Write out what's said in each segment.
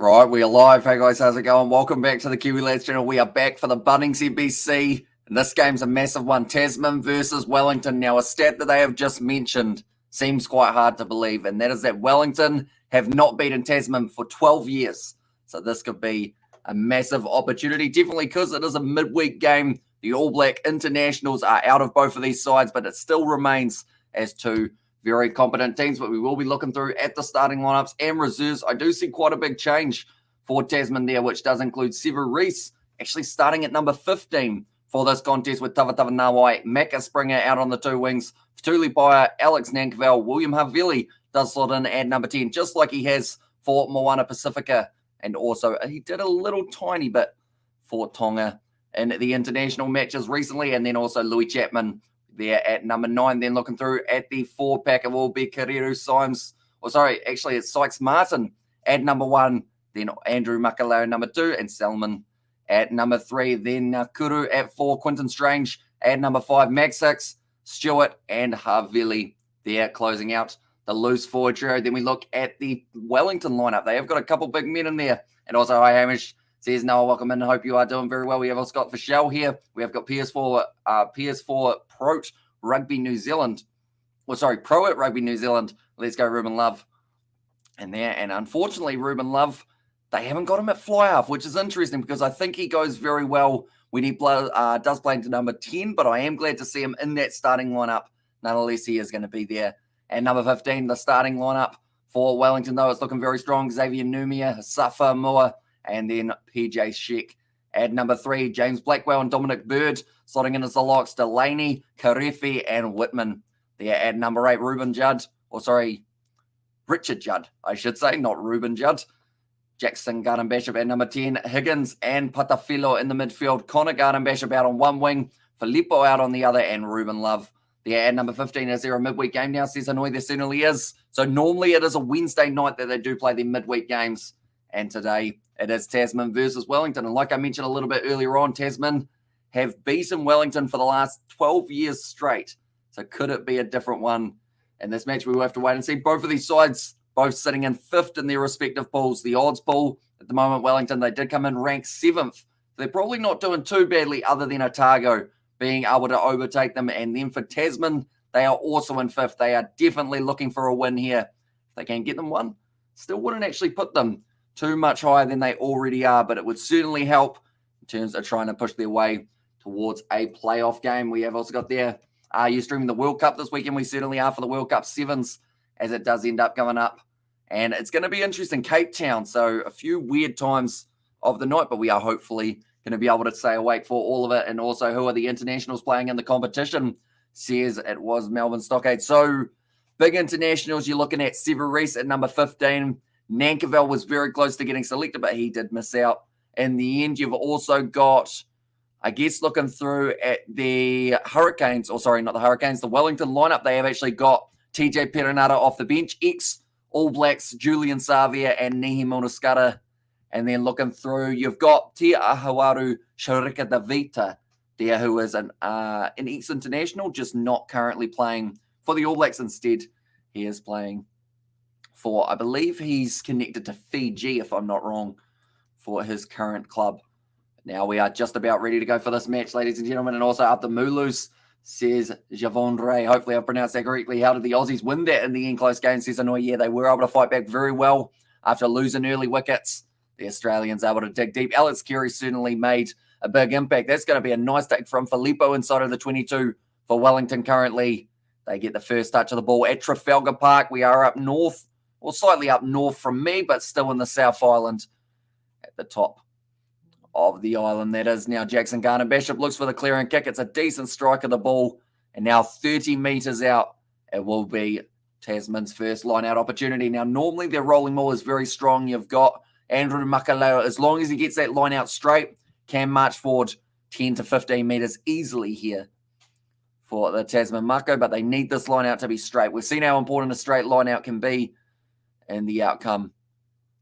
Right, we are live. Hey guys, how's it going? Welcome back to the Kiwi Lads channel. We are back for the Bunnings NPC, and this game's a massive one. Tasman versus Wellington. Now, a stat that they have just mentioned seems quite hard to believe, and that is that Wellington have not beaten Tasman for 12 years. So this could be a massive opportunity, definitely because it is a midweek game. The All Black internationals are out of both of these sides, but it still remains as two very competent teams, but we will be looking through at the starting lineups and reserves. I do see quite a big change for Tasman there, which does include Sever Reese actually starting at number 15 for this contest with Tavatava Nawai, Macca Springer out on the two wings, Fatuli Byer, Alex Nankerville, William Havili does slot in at number 10, just like he has for Moana Pacifica, and also he did a little tiny bit for Tonga in the international matches recently, and then also Louis Chapman there at number 9. Then looking through at the 4-pack, it will be Kariru Symes, actually it's Sykes Martin at number 1, then Andrew Makalao number 2, and Selman at number 3. Then Nakuru at 4, Quinton Strange at number 5, Mag 6, Stewart and Havili there closing out the loose forward trio. Then we look at the Wellington lineup. They have got a couple big men in there. And also, hi Hamish, says Noah, welcome in. I hope you are doing very well. We have also got Fischel here. We have got PS4 Pro at Rugby New Zealand. Let's go Ruben Love. And unfortunately, Ruben Love, they haven't got him at fly half, which is interesting because I think he goes very well when he does play into number 10, but I am glad to see him in that starting lineup. Nonetheless, he is going to be there. And number 15, the starting lineup for Wellington, though, it's looking very strong. Xavier Numia, Safa Moa, and then PJ Sheck. At number 3, James Blackwell and Dominic Bird, slotting in as the locks, Delaney, Karefi, and Whitman. There at number 8, Richard Judd, I should say, not Ruben Judd. Jackson Garden Bishop at number 10, Higgins and Patafilo in the midfield, Connor Garden Bishop out on one wing, Filippo out on the other, and Ruben Love. There at number 15, is there a midweek game now? Says Hanoi, there certainly is. So normally it is a Wednesday night that they do play their midweek games, and today it is Tasman versus Wellington. And like I mentioned a little bit earlier on, Tasman have beaten Wellington for the last 12 years straight. So could it be a different one in this match? We will have to wait and see. Both of these sides, both sitting in 5th in their respective pools. The odds pool, at the moment, Wellington, they did come in ranked 7th. They're probably not doing too badly other than Otago being able to overtake them. And then for Tasman, they are also in 5th. They are definitely looking for a win here. If they can get them one, still wouldn't actually put them too much higher than they already are, but it would certainly help in terms of trying to push their way towards a playoff game. We have also got there, are you streaming the World Cup this weekend? We certainly are for the World Cup Sevens, as it does end up going up. And it's going to be interesting. Cape Town, so a few weird times of the night, but we are hopefully going to be able to stay awake for all of it. And also, who are the internationals playing in the competition? Says it was Melbourne Stockade. So, big internationals, you're looking at Sever Reese at number 15. Nankerville was very close to getting selected, but he did miss out. In the end, you've also got, I guess, looking through at the Hurricanes, not the Hurricanes, the Wellington lineup. They have actually got TJ Perenara off the bench, All Blacks, Julian Savia and Nihi Monaskara. And then looking through, you've got Tia Ahawaru Sharika Davita there, who is an ex-international, just not currently playing for the All Blacks. Instead, he is playing for, I believe he's connected to Fiji, if I'm not wrong, for his current club. Now we are just about ready to go for this match, ladies and gentlemen. And also up the Mulus, says Javon Ray. Hopefully I've pronounced that correctly. How did the Aussies win that in the end close game? Says Hanoi, yeah, they were able to fight back very well after losing early wickets. The Australians able to dig deep. Alex Carey certainly made a big impact. That's going to be a nice take from Filippo inside of the 22 for Wellington currently. They get the first touch of the ball at Trafalgar Park. We are up north, or slightly up north from me, but still in the South Island at the top of the island. That is now Jackson Garner Bishop looks for the clearing kick. It's a decent strike of the ball. And now 30 metres out, it will be Tasman's first line-out opportunity. Now, normally their rolling ball is very strong. You've got Andrew Makalao, as long as he gets that line out straight, can march forward 10 to 15 metres easily here for the Tasman Mako, but they need this line out to be straight. We've seen how important a straight line out can be in the outcome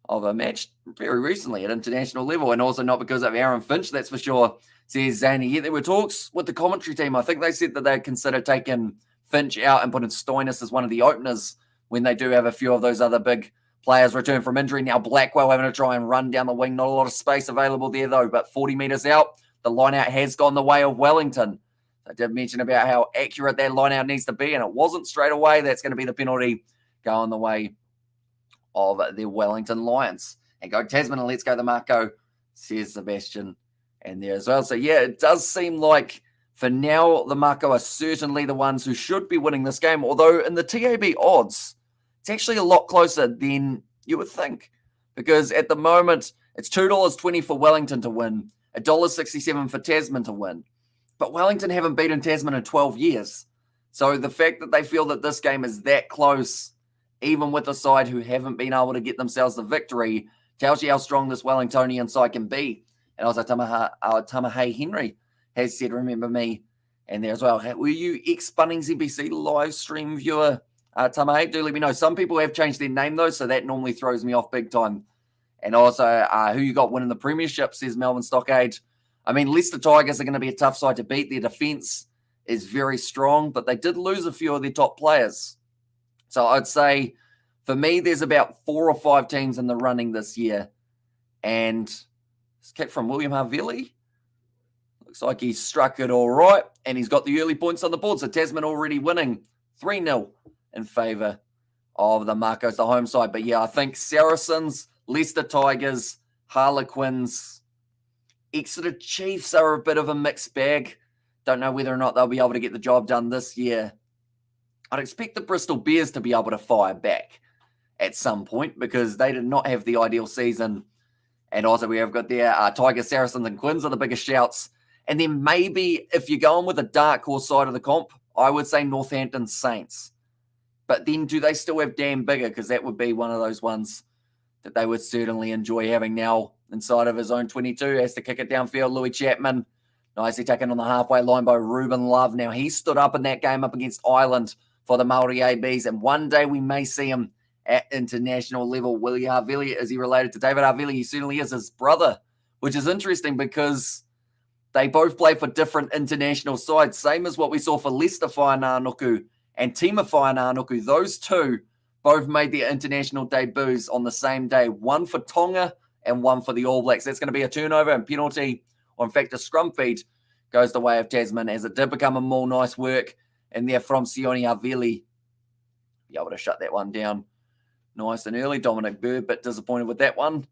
of a match very recently at international level, and also not because of Aaron Finch, that's for sure, says Zany. Yeah, there were talks with the commentary team. I think they said that they'd consider taking Finch out and putting Stoinis as one of the openers when they do have a few of those other big players return from injury. Now Blackwell having to try and run down the wing. Not a lot of space available there, though, but 40 metres out. The line-out has gone the way of Wellington. I did mention about how accurate that line-out needs to be, and it wasn't straight away. That's going to be the penalty going the way of the Wellington Lions. And go Tasman and let's go the Marco, says Sebastian. And there as well. So, yeah, it does seem like for now the Marco are certainly the ones who should be winning this game. Although in the TAB odds, it's actually a lot closer than you would think. Because at the moment, it's $2.20 for Wellington to win, $1.67 for Tasman to win. But Wellington haven't beaten Tasman in 12 years. So the fact that they feel that this game is that close, even with a side who haven't been able to get themselves the victory, tells you how strong this Wellingtonian side can be. And also Tamahe Henry has said, remember me. And there as well. Were you ex-Bunnings NPC live stream viewer, Tamahe? Do let me know. Some people have changed their name, though, so that normally throws me off big time. And also, who you got winning the premiership, says Melbourne Stockade. I mean, Leicester Tigers are going to be a tough side to beat. Their defence is very strong, but they did lose a few of their top players. So I'd say, for me, there's about 4 or 5 teams in the running this year. And this kick from William Havili. Looks like he struck it all right. And he's got the early points on the board. So Tasman already winning 3-0 in favour of the Marcos, the home side. But yeah, I think Saracens, Leicester Tigers, Harlequins, Exeter Chiefs are a bit of a mixed bag. Don't know whether or not they'll be able to get the job done this year. I'd expect the Bristol Bears to be able to fire back at some point because they did not have the ideal season. And also we have got there Tigers, Saracens and Quins are the biggest shouts. And then maybe if you're going with a dark horse side of the comp, I would say Northampton Saints. But then do they still have Dan Bigger? Because that would be one of those ones that they would certainly enjoy having now inside of his own 22. Has to kick it downfield. Louis Chapman, nicely taken on the halfway line by Ruben Love. Now, he stood up in that game up against Ireland for the Māori ABs, and one day we may see him at international level. Willie Havili, is he related to David Havili? He certainly is his brother, which is interesting because they both play for different international sides, same as what we saw for Leicester Whainānuku and Tima Whainānuku. Those two both made their international debuts on the same day, one for Tonga and one for the All Blacks. That's going to be a turnover and penalty, or in fact a scrum feed, goes the way of Tasman, as it did become a more nice work. And there from Sione Havili, be able to shut that one down nice and early. Dominic Bird, bit disappointed with that one.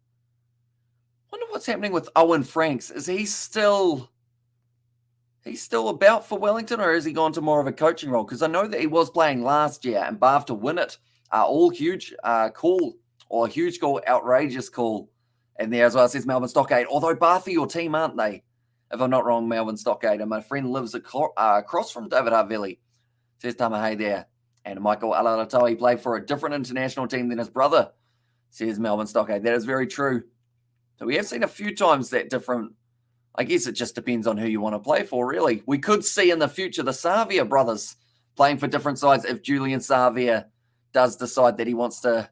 Wonder what's happening with Owen Franks. Is he still about for Wellington, or has he gone to more of a coaching role? Because I know that he was playing last year, and Bath to win it, all huge call, or a huge call, outrageous call. And there as well, says Melbourne Stockade. Although Bath are your team, aren't they? If I'm not wrong, Melbourne Stockade. And my friend lives across from David Havili, says Tamahe there. And Michael Alalatoa played for a different international team than his brother, says Melbourne Stockade. That is very true. So we have seen a few times that different. I guess it just depends on who you want to play for, really. We could see in the future the Savia brothers playing for different sides if Julian Savia does decide that he wants to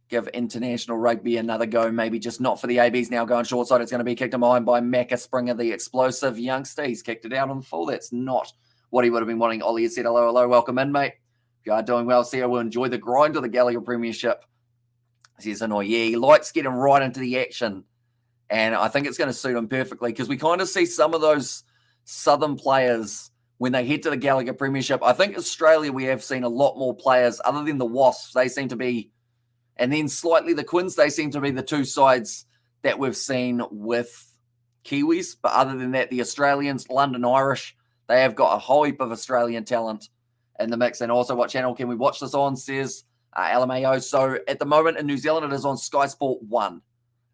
give international rugby another go, maybe just not for the ABs now going short side. It's going to be kicked in behind by Macca Springer, the explosive youngster. He's kicked it out on the full. That's not what he would have been wanting. Ollie has said, hello, welcome in, mate. If you are doing well, Sarah will enjoy the grind of the Gallagher Premiership. Says Hanoi, yeah, he likes getting right into the action. And I think it's going to suit him perfectly because we kind of see some of those southern players when they head to the Gallagher Premiership. I think Australia, we have seen a lot more players other than the Wasps. They seem to be, and then slightly the Quins, they seem to be the two sides that we've seen with Kiwis. But other than that, the Australians, London Irish, they have got a whole heap of Australian talent in the mix. And also, what channel can we watch this on, says LMAO. So at the moment in New Zealand, it is on Sky Sport 1.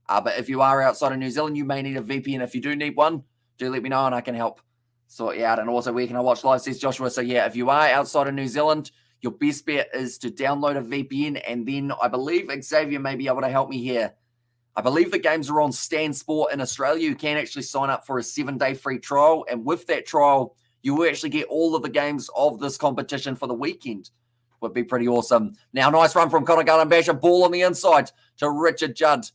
But if you are outside of New Zealand, you may need a VPN. If you do need one, do let me know and I can help sort you out. And also, where can I watch live, says Joshua. So yeah, if you are outside of New Zealand, your best bet is to download a VPN. And then I believe Xavier may be able to help me here. I believe the games are on Stan Sport in Australia. You can actually sign up for a 7-day free trial. And with that trial, you will actually get all of the games of this competition for the weekend. Would be pretty awesome. Now, nice run from Connor Garden-Basher. Ball on the inside to Richard Judd.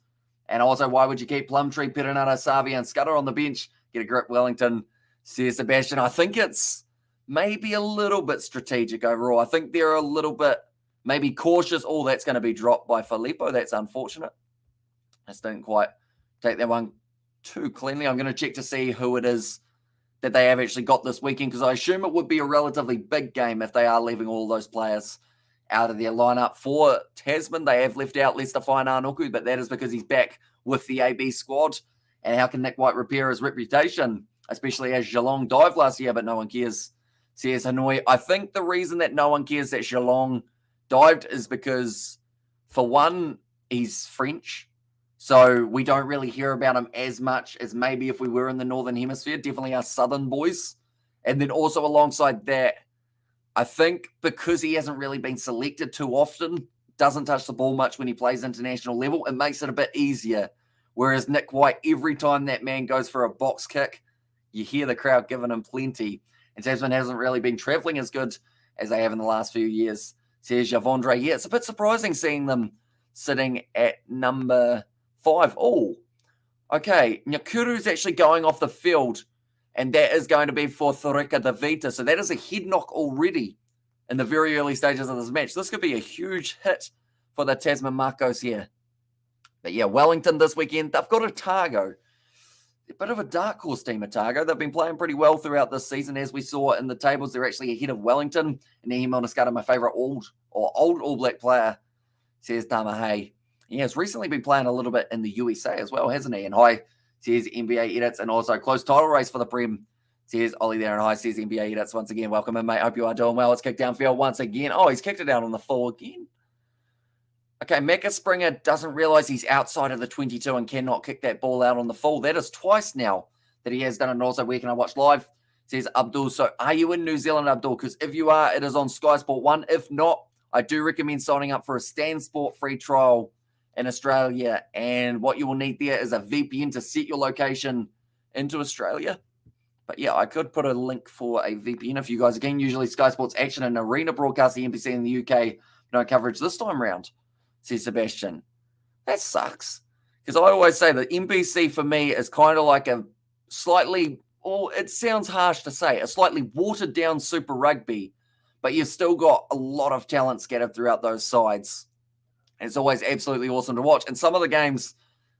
And also, why would you keep Plumtree, Perenara, Savia, and Scudder on the bench? Get a grip, Wellington, says Sebastian. I think it's maybe a little bit strategic overall. I think they're a little bit maybe cautious. Oh, that's going to be dropped by Filippo. That's unfortunate. I just didn't quite take that one too cleanly. I'm going to check to see who it is that they have actually got this weekend, because I assume it would be a relatively big game if they are leaving all those players out of their lineup. For Tasman, they have left out Lester Fainaanuku, but that is because he's back with the AB squad. And how can Nick White repair his reputation, especially as Geelong dived last year, but no one cares, says Hanoi. I think the reason that no one cares that Geelong dived is because, for one, he's French. So we don't really hear about him as much as maybe if we were in the Northern Hemisphere, definitely our Southern boys. And then also alongside that, I think because he hasn't really been selected too often, doesn't touch the ball much when he plays international level, it makes it a bit easier. Whereas Nick White, every time that man goes for a box kick, you hear the crowd giving him plenty. And Tasman hasn't really been travelling as good as they have in the last few years, says Javondre. Yeah, it's a bit surprising seeing them sitting at number 5. Oh, okay. Nyakuru's actually going off the field, and that is going to be for Thoreka De Vita. So that is a head knock already in the very early stages of this match. This could be a huge hit for the Tasman Marcos here. But yeah, Wellington this weekend, they've got Otago. A bit of a dark horse team, Otago. They've been playing pretty well throughout this season. As we saw in the tables, they're actually ahead of Wellington. And Nahim Oniscata, my favourite old All Black player, says Tamahay. He has recently been playing a little bit in the USA as well, hasn't he? And hi, says NBA Edits. And also close title race for the Prem, says Ollie there. And hi, says NBA Edits once again. Welcome in, mate. Hope you are doing well. It's kicked downfield once again. Oh, he's kicked it out on the full again. Okay, Mecca Springer doesn't realise he's outside of the 22 and cannot kick that ball out on the full. That is twice now that he has done it. And also, where can I watch live? Says Abdul. So are you in New Zealand, Abdul? Because if you are, it is on Sky Sport 1. If not, I do recommend signing up for a Stan Sport free trial in Australia. And what you will need there is a VPN to set your location into Australia. But yeah, I could put a link for a VPN if you guys, again, usually Sky Sports Action and Arena broadcast the NPC in the UK. No coverage this time round, says Sebastian. That sucks. Because I always say that NPC for me is kind of like a slightly, it sounds harsh to say, a slightly watered down Super Rugby, but you've still got a lot of talent scattered throughout those sides. And it's always absolutely awesome to watch. And some of the games,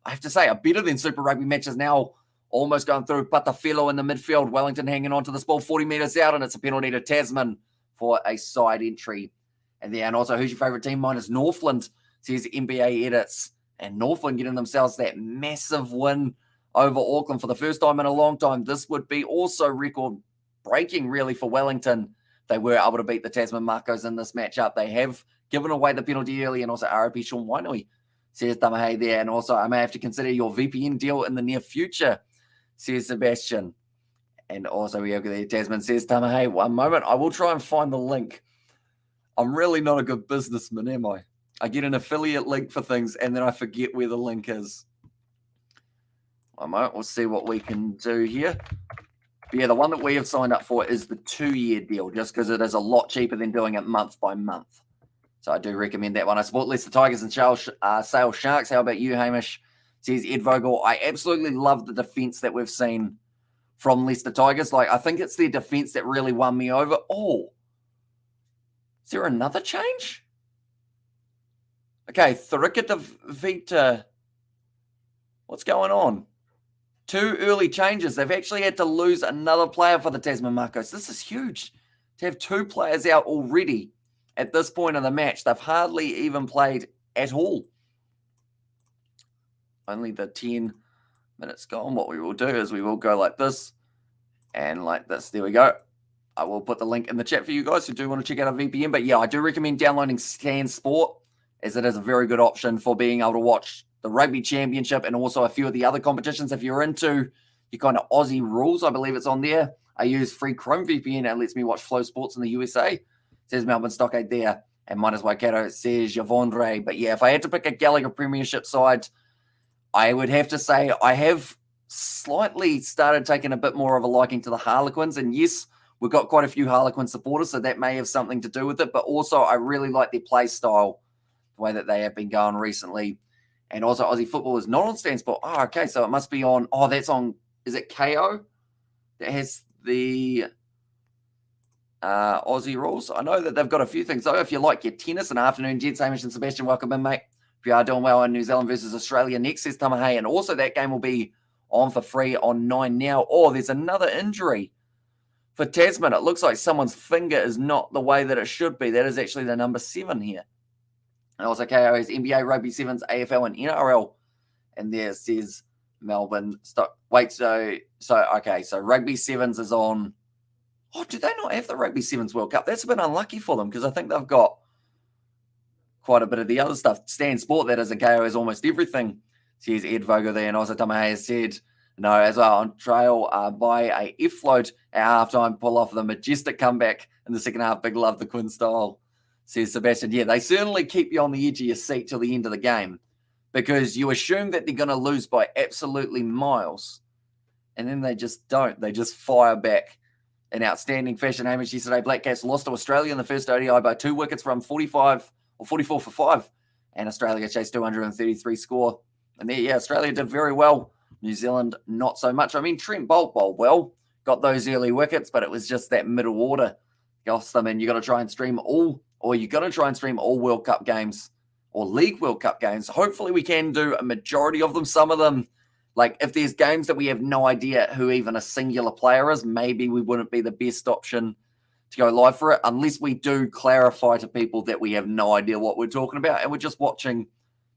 I have to say, are better than Super Rugby matches now. Almost going through Patafilo in the midfield. Wellington hanging on to this ball 40 metres out, and it's a penalty to Tasman for a side entry. And also, who's your favourite team? Mine is Northland, says NBA Edits. And Northland getting themselves that massive win over Auckland for the first time in a long time. This would be also record-breaking, really, for Wellington. They were able to beat the Tasman Marcos in this matchup. They have given away the penalty early, and also RP Sean Wainui, says Tamahay there. And also, I may have to consider your VPN deal in the near future, says Sebastian. And also, we have there, Tasman, says Tamahay. One moment, I will try and find the link. I'm really not a good businessman, am I? I get an affiliate link for things, and then I forget where the link is. One moment, we'll see what we can do here. But yeah, the one that we have signed up for is the 2-year deal, just because it is a lot cheaper than doing it month by month. So I do recommend that one. I support Leicester Tigers and Sale Sharks. How about you, Hamish? Says Ed Vogel. I absolutely love the defense that we've seen from Leicester Tigers. Like, I think it's their defense that really won me over. Oh, is there another change? Okay, Thoreka De Vita. What's going on? 2 early changes. They've actually had to lose another player for the Tasman Marcos. This is huge to have 2 players out already at this point in the match. They've hardly even played at all. Only the 10 minutes gone. What we will do is we will go like this and like this. There we go. I will put the link in the chat for you guys who do want to check out a VPN. But yeah, I do recommend downloading Stan Sport, as it is a very good option for being able to watch the Rugby Championship and also a few of the other competitions. If you're into your kind of Aussie rules, I believe it's on there. I use free Chrome VPN and it lets me watch Flow Sports in the USA. Says Melbourne Stockade there. And Midas Waikato says Javondre. But yeah, if I had to pick a Gallagher Premiership side, I would have to say I have slightly started taking a bit more of a liking to the Harlequins. And yes, we've got quite a few Harlequin supporters, so that may have something to do with it. But also, I really like their play style, the way that they have been going recently. And also, Aussie football is not on Stan Sport. Oh, okay, so it must be on. Oh, that's on. Is it KO? That has the Aussie rules. I know that they've got a few things, though. If you like your tennis and afternoon, gents, Hamish and Sebastian, welcome in, mate. If you are doing well in New Zealand versus Australia next, says Tamahay. And also that game will be on for free on 9 now. Oh, there's another injury for Tasman. It looks like someone's finger is not the way that it should be. That is actually the number 7 here. And also KO's NBA, Rugby Sevens, AFL, and NRL. And there it says Melbourne. Wait, so Rugby Sevens is on. Oh, do they not have the Rugby Sevens World Cup? That's a bit unlucky for them because I think they've got quite a bit of the other stuff. Stan Sport, that is, and KO has almost everything, says Ed Vogel there. And also Tamahay has said, no, as well, on trail by a F float at halftime, pull off the majestic comeback in the second half. Big love the Quinn style, says Sebastian. Yeah, they certainly keep you on the edge of your seat till the end of the game because you assume that they're going to lose by absolutely miles. And then they just don't. They just fire back in outstanding fashion. Hamish yesterday, Black Cats lost to Australia in the first ODI by 2 wickets from 44 for 5. And Australia chased 233 score. And there, yeah, Australia did very well. New Zealand, not so much. I mean, Trent Bolt bowled well, got those early wickets, but it was just that middle order cost them. And you got to try and stream all World Cup games or League World Cup games. Hopefully we can do a majority of them. Some of them, like if there's games that we have no idea who even a singular player is, maybe we wouldn't be the best option to go live for it, unless we do clarify to people that we have no idea what we're talking about and we're just watching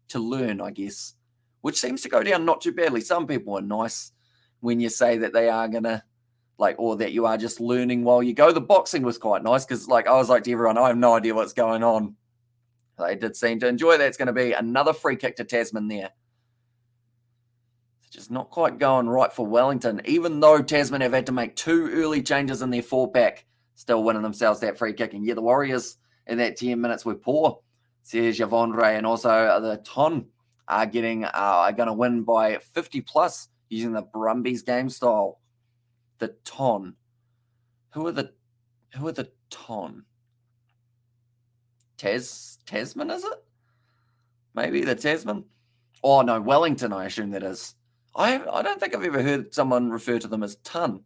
to learn, I guess. Which seems to go down not too badly. Some people are nice when you say that they are going to, or that you are just learning while you go. The boxing was quite nice because, I was like to everyone, I have no idea what's going on. They did seem to enjoy that. It's going to be another free kick to Tasman there. It's just not quite going right for Wellington, even though Tasman have had to make 2 early changes in their 4-pack, still winning themselves that free kick. And yeah, the Warriors in that 10 minutes were poor. Says Javondre and also the Ton are going to win by 50 plus using the Brumbies game style. The Ton. Who are the Ton? Tasman, is it? Maybe the Tasman? Oh, no, Wellington, I assume that is. I don't think I've ever heard someone refer to them as Ton.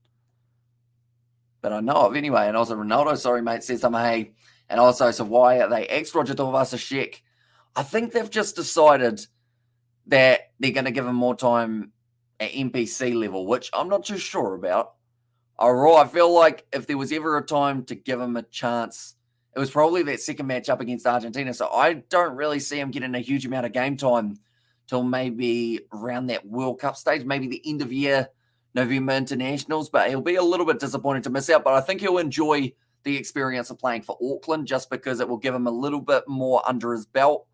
But I know of anyway. And also Ronaldo, sorry, mate, says hey. And also, so why are they ex-Roger Tuivasa-Sheck? I think they've just decided that they're going to give him more time at NPC level, which I'm not too sure about. I feel like if there was ever a time to give him a chance, it was probably that second match up against Argentina. So I don't really see him getting a huge amount of game time till maybe around that World Cup stage, maybe the end of year, November internationals. But he'll be a little bit disappointed to miss out. But I think he'll enjoy the experience of playing for Auckland just because it will give him a little bit more under his belt.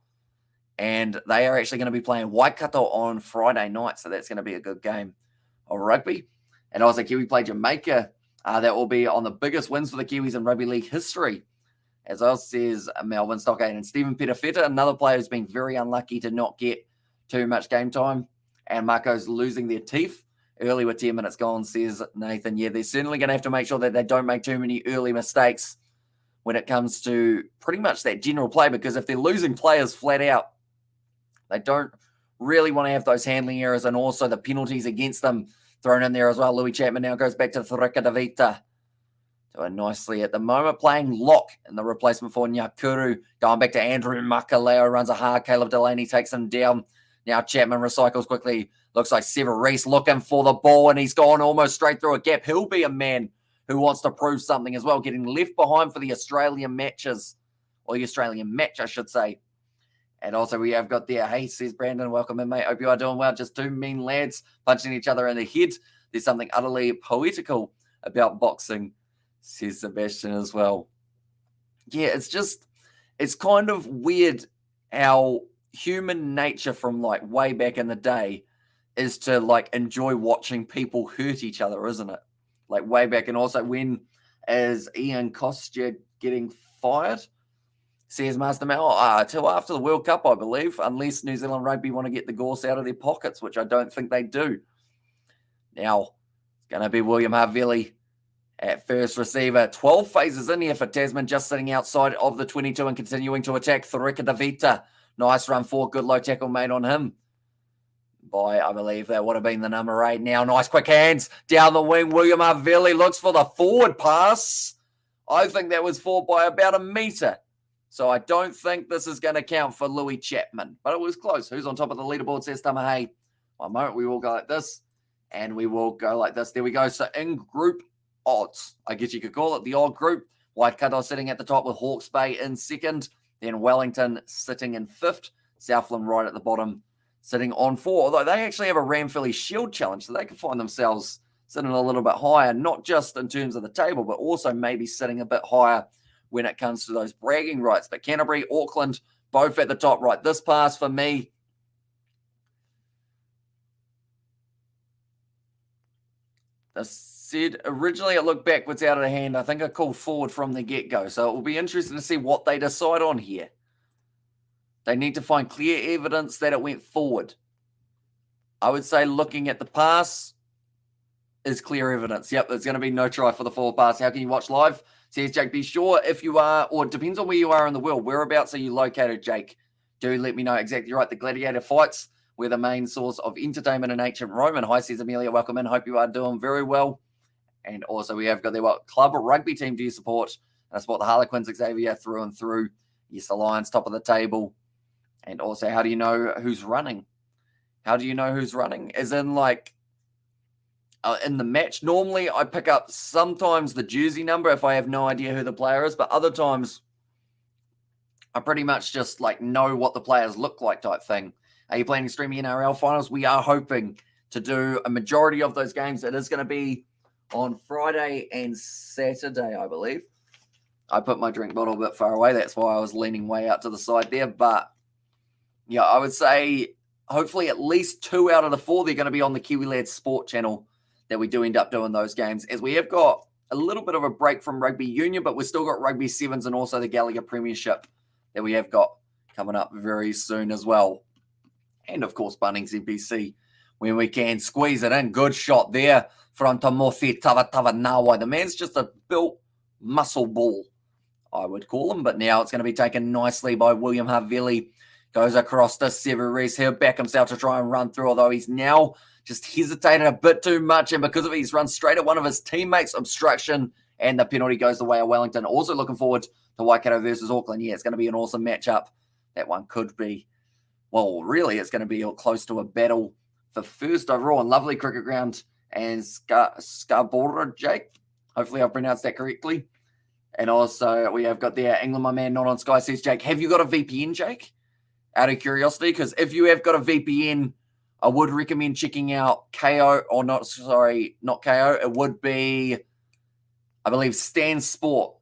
And they are actually going to be playing Waikato on Friday night. So that's going to be a good game of rugby. And also Kiwi play Jamaica. That will be on the biggest wins for the Kiwis in rugby league history. As well says Melbourne Stockade. And Stephen Petafeta, another player who's been very unlucky to not get too much game time. And Marco's losing their teeth early with 10 minutes gone, says Nathan. Yeah, they're certainly going to have to make sure that they don't make too many early mistakes when it comes to pretty much that general play. Because if they're losing players flat out, they don't really want to have those handling errors and also the penalties against them thrown in there as well. Louis Chapman now goes back to Thurika Davita. Doing nicely at the moment. Playing lock in the replacement for Nyakuru. Going back to Andrew Makaleo. Runs a hard. Caleb Delaney takes him down. Now Chapman recycles quickly. Looks like Sever Reese looking for the ball and he's gone almost straight through a gap. He'll be a man who wants to prove something as well. Getting left behind for the Australian matches. Or the Australian match, I should say. And also we have got there, hey, says Brandon, welcome in, mate. Hope you are doing well. Just 2 mean lads punching each other in the head. There's something utterly poetical about boxing, says Sebastian as well. Yeah, it's kind of weird how human nature from way back in the day is to enjoy watching people hurt each other, isn't it? Way back. And also when is Ian Kostya getting fired? Says Master Mal, till after the World Cup, I believe, unless New Zealand Rugby want to get the gorse out of their pockets, which I don't think they do. Now, it's going to be William Havili at first receiver. 12 phases in here for Tasman, just sitting outside of the 22 and continuing to attack. Thurika Davita. Nice run for, good low tackle made on him. By, I believe that would have been the number 8 now. Nice quick hands down the wing. William Havili looks for the forward pass. I think that was for by about a metre. So I don't think this is going to count for Louis Chapman. But it was close. Who's on top of the leaderboard, says Tamahay. One moment, we will go like this. And we will go like this. There we go. So in group odds, I guess you could call it the odd group. Waikato sitting at the top with Hawke's Bay in second. Then Wellington sitting in fifth. Southland right at the bottom, sitting on 4. Although they actually have a Ranfurly Shield challenge, so they can find themselves sitting a little bit higher, not just in terms of the table, but also maybe sitting a bit higher when it comes to those bragging rights. But Canterbury, Auckland, both at the top. Right, this pass for me, this said originally it looked backwards out of the hand. I think I called forward from the get-go. So it will be interesting to see what they decide on here. They need to find clear evidence that it went forward. I would say looking at the pass is clear evidence. Yep, there's going to be no try for the forward pass. How can you watch live? Says Jake, be sure if you are, or it depends on where you are in the world. Whereabouts are you located, Jake? Do let me know. Exactly right. The gladiator fights were the main source of entertainment in ancient Rome. And hi, says Amelia. Welcome in. Hope you are doing very well. And also we have got there, what club or rugby team do you support? I support the Harlequins, Xavier, through and through. Yes, the Lions, top of the table. And also, how do you know who's running? How do you know who's running? As in, like, in the match, normally I pick up sometimes the jersey number if I have no idea who the player is, but other times I pretty much just, like, know what the players look like type thing. Are you planning to stream the NRL finals? We are hoping to do a majority of those games. It is going to be on Friday and Saturday, I believe. I put my drink bottle a bit far away. That's why I was leaning way out to the side there, but yeah, I would say hopefully at least 2 out of the 4, they're going to be on the Kiwi Lads Sport channel that we do end up doing those games, as we have got a little bit of a break from Rugby Union, but we've still got Rugby Sevens and also the Gallagher Premiership that we have got coming up very soon as well. And, of course, Bunnings NPC when we can squeeze it in. Good shot there from Tamothi Tavatavanawa. The man's just a built muscle ball, I would call him, but now it's going to be taken nicely by William Havili. Goes across to Severis. He'll back himself to try and run through, although he's now just hesitated a bit too much, and because of it, he's run straight at one of his teammates. Obstruction, and the penalty goes the way of Wellington. Also looking forward to Waikato versus Auckland. Yeah, it's going to be an awesome matchup. That one could be, well, really, it's going to be close to a battle for first overall. And lovely cricket ground and Scarborough, Jake. Hopefully I've pronounced that correctly. And also we have got there, England, my man, not on Sky, says Jake, have you got a VPN, Jake? Out of curiosity, because if you have got a VPN, I would recommend checking out KO, or not KO. It would be, I believe, Stan Sport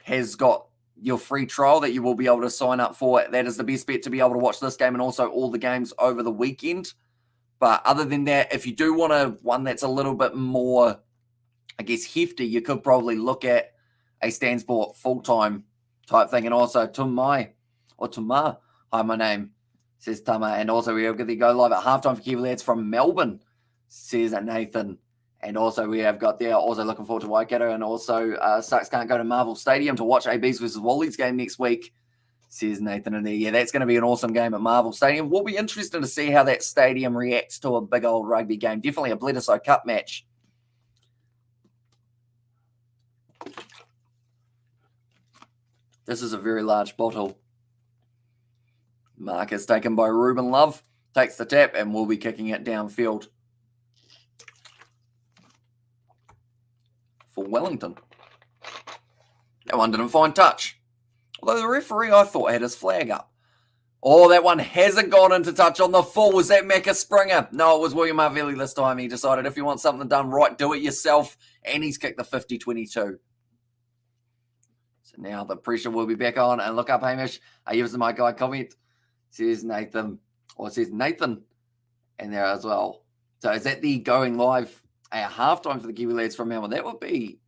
has got your free trial that you will be able to sign up for. That is the best bet to be able to watch this game and also all the games over the weekend. But other than that, if you do want one that's a little bit more, I guess, hefty, you could probably look at a Stan Sport full-time type thing. And also Tuma, hi, my name, says Tama. And also we have got the go live at halftime for Kiwi Lads from Melbourne, says Nathan. And also we have got there, also looking forward to Waikato. And also Sucks can't go to Marvel Stadium to watch ABs versus Wally's game next week, says Nathan in there. Yeah, that's going to be an awesome game at Marvel Stadium. We'll be interested to see how that stadium reacts to a big old rugby game. Definitely a Bledisloe Cup match. This is a very large bottle. Mark is taken by Ruben Love. Takes the tap and will be kicking it downfield for Wellington. That one didn't find touch. Although the referee, I thought, had his flag up. Oh, that one hasn't gone into touch on the full. Was that Macca Springer? No, it was William Havili this time. He decided if you want something done right, do it yourself. And he's kicked the 50-22. So now the pressure will be back on. And look up, Hamish. I use my guy comment. Says Nathan. Or says Nathan in there as well. So is that the going live at halftime for the Kiwi Lads from Melbourne? That would be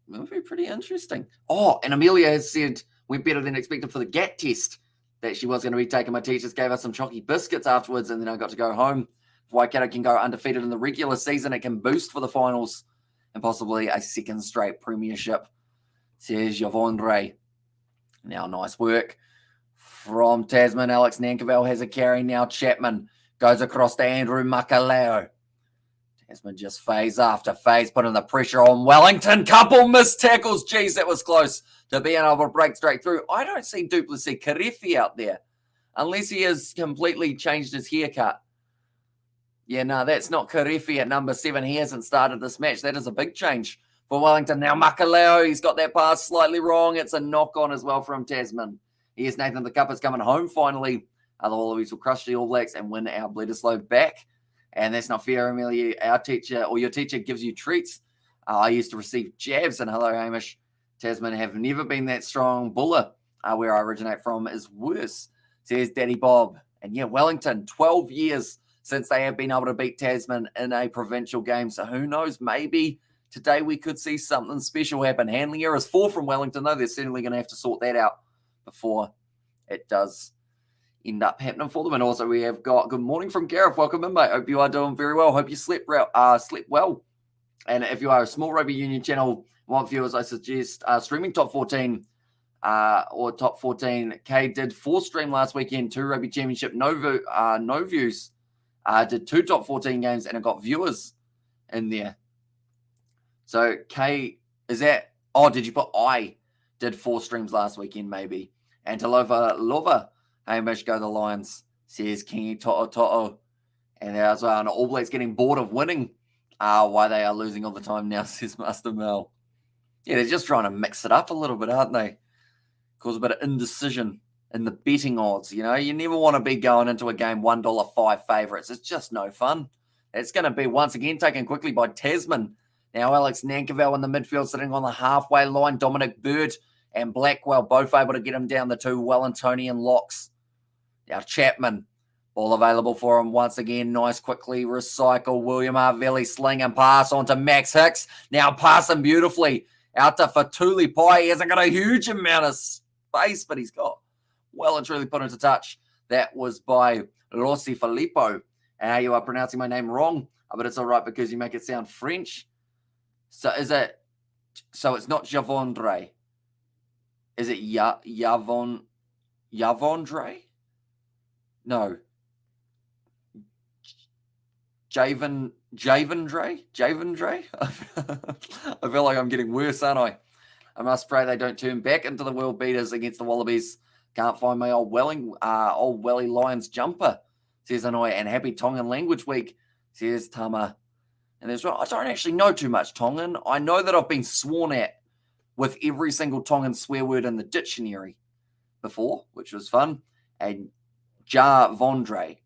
pretty interesting. Oh, and Amelia has said went better than expected for the GAT test that she was going to be taking. My teachers gave us some chalky biscuits afterwards, and then I got to go home. If Waikato can go undefeated in the regular season, it can boost for the finals and possibly a second straight premiership, says Yvonne. Now, nice work from Tasman. Alex Nankerville has a carry now. Chapman goes across to Andrew Makaleo. Tasman just phase after phase, putting the pressure on Wellington. Couple missed tackles. Geez, that was close to being able to break straight through. I don't see Duplessis Karefi out there, unless he has completely changed his haircut. Yeah, no, that's not Karefi at number 7. He hasn't started this match. That is a big change for Wellington. Now Makaleo, he's got that pass slightly wrong. It's a knock-on as well from Tasman. Here's Nathan the Cup is coming home finally. The Wallabies will crush the All Blacks and win our Bledisloe back. And that's not fair, Amelia. Our teacher, or your teacher, gives you treats. I used to receive jabs. And hello, Hamish. Tasman have never been that strong. Buller, where I originate from, is worse, says Daddy Bob. And yeah, Wellington, 12 years since they have been able to beat Tasman in a provincial game. So who knows, maybe today we could see something special happen. Handling errors 4 from Wellington, though. They're certainly going to have to sort that out before it does end up happening for them. And also we have got good morning from Gareth. Welcome in, mate. Hope you are doing very well. Hope you slept well. And if you are a small rugby union channel, want viewers, I suggest streaming top 14 or top 14. Kay did 4 stream last weekend, 2 rugby championship, no views. Did 2 top 14 games and it got viewers in there. So Kay, is that, did you put I did 4 streams last weekend maybe? And Lova, Hamish, go the Lions, says Kingy Toto. And there's an All Blacks getting bored of winning. Why they are losing all the time now, says Master Mel. Yeah, they're just trying to mix it up a little bit, aren't they? Cause a bit of indecision in the betting odds. You know, you never want to be going into a game $1.05 favourites. It's just no fun. It's going to be once again taken quickly by Tasman. Now Alex Nankerville in the midfield sitting on the halfway line. Dominic Bird and Blackwell both able to get him down the 2 Wellingtonian locks. Now Chapman, ball available for him once again. Nice, quickly recycle. William Arvelli sling and pass on to Max Hicks. Now passing beautifully out to Fatuli Pai. He hasn't got a huge amount of space, but he's got well and truly put into touch. That was by Rossi Filippo. And you are pronouncing my name wrong, but it's all right because you make it sound French. So it's not Javondre. Is it Javondre? No. Javondre? I feel like I'm getting worse, aren't I? I must pray they don't turn back into the world beaters against the Wallabies. Can't find my old Welly Lions jumper, says Annoy. And happy Tongan Language Week, says Tama. And there's, I don't actually know too much Tongan. I know that I've been sworn at with every single Tongan swear word in the dictionary before, which was fun. And Javondre.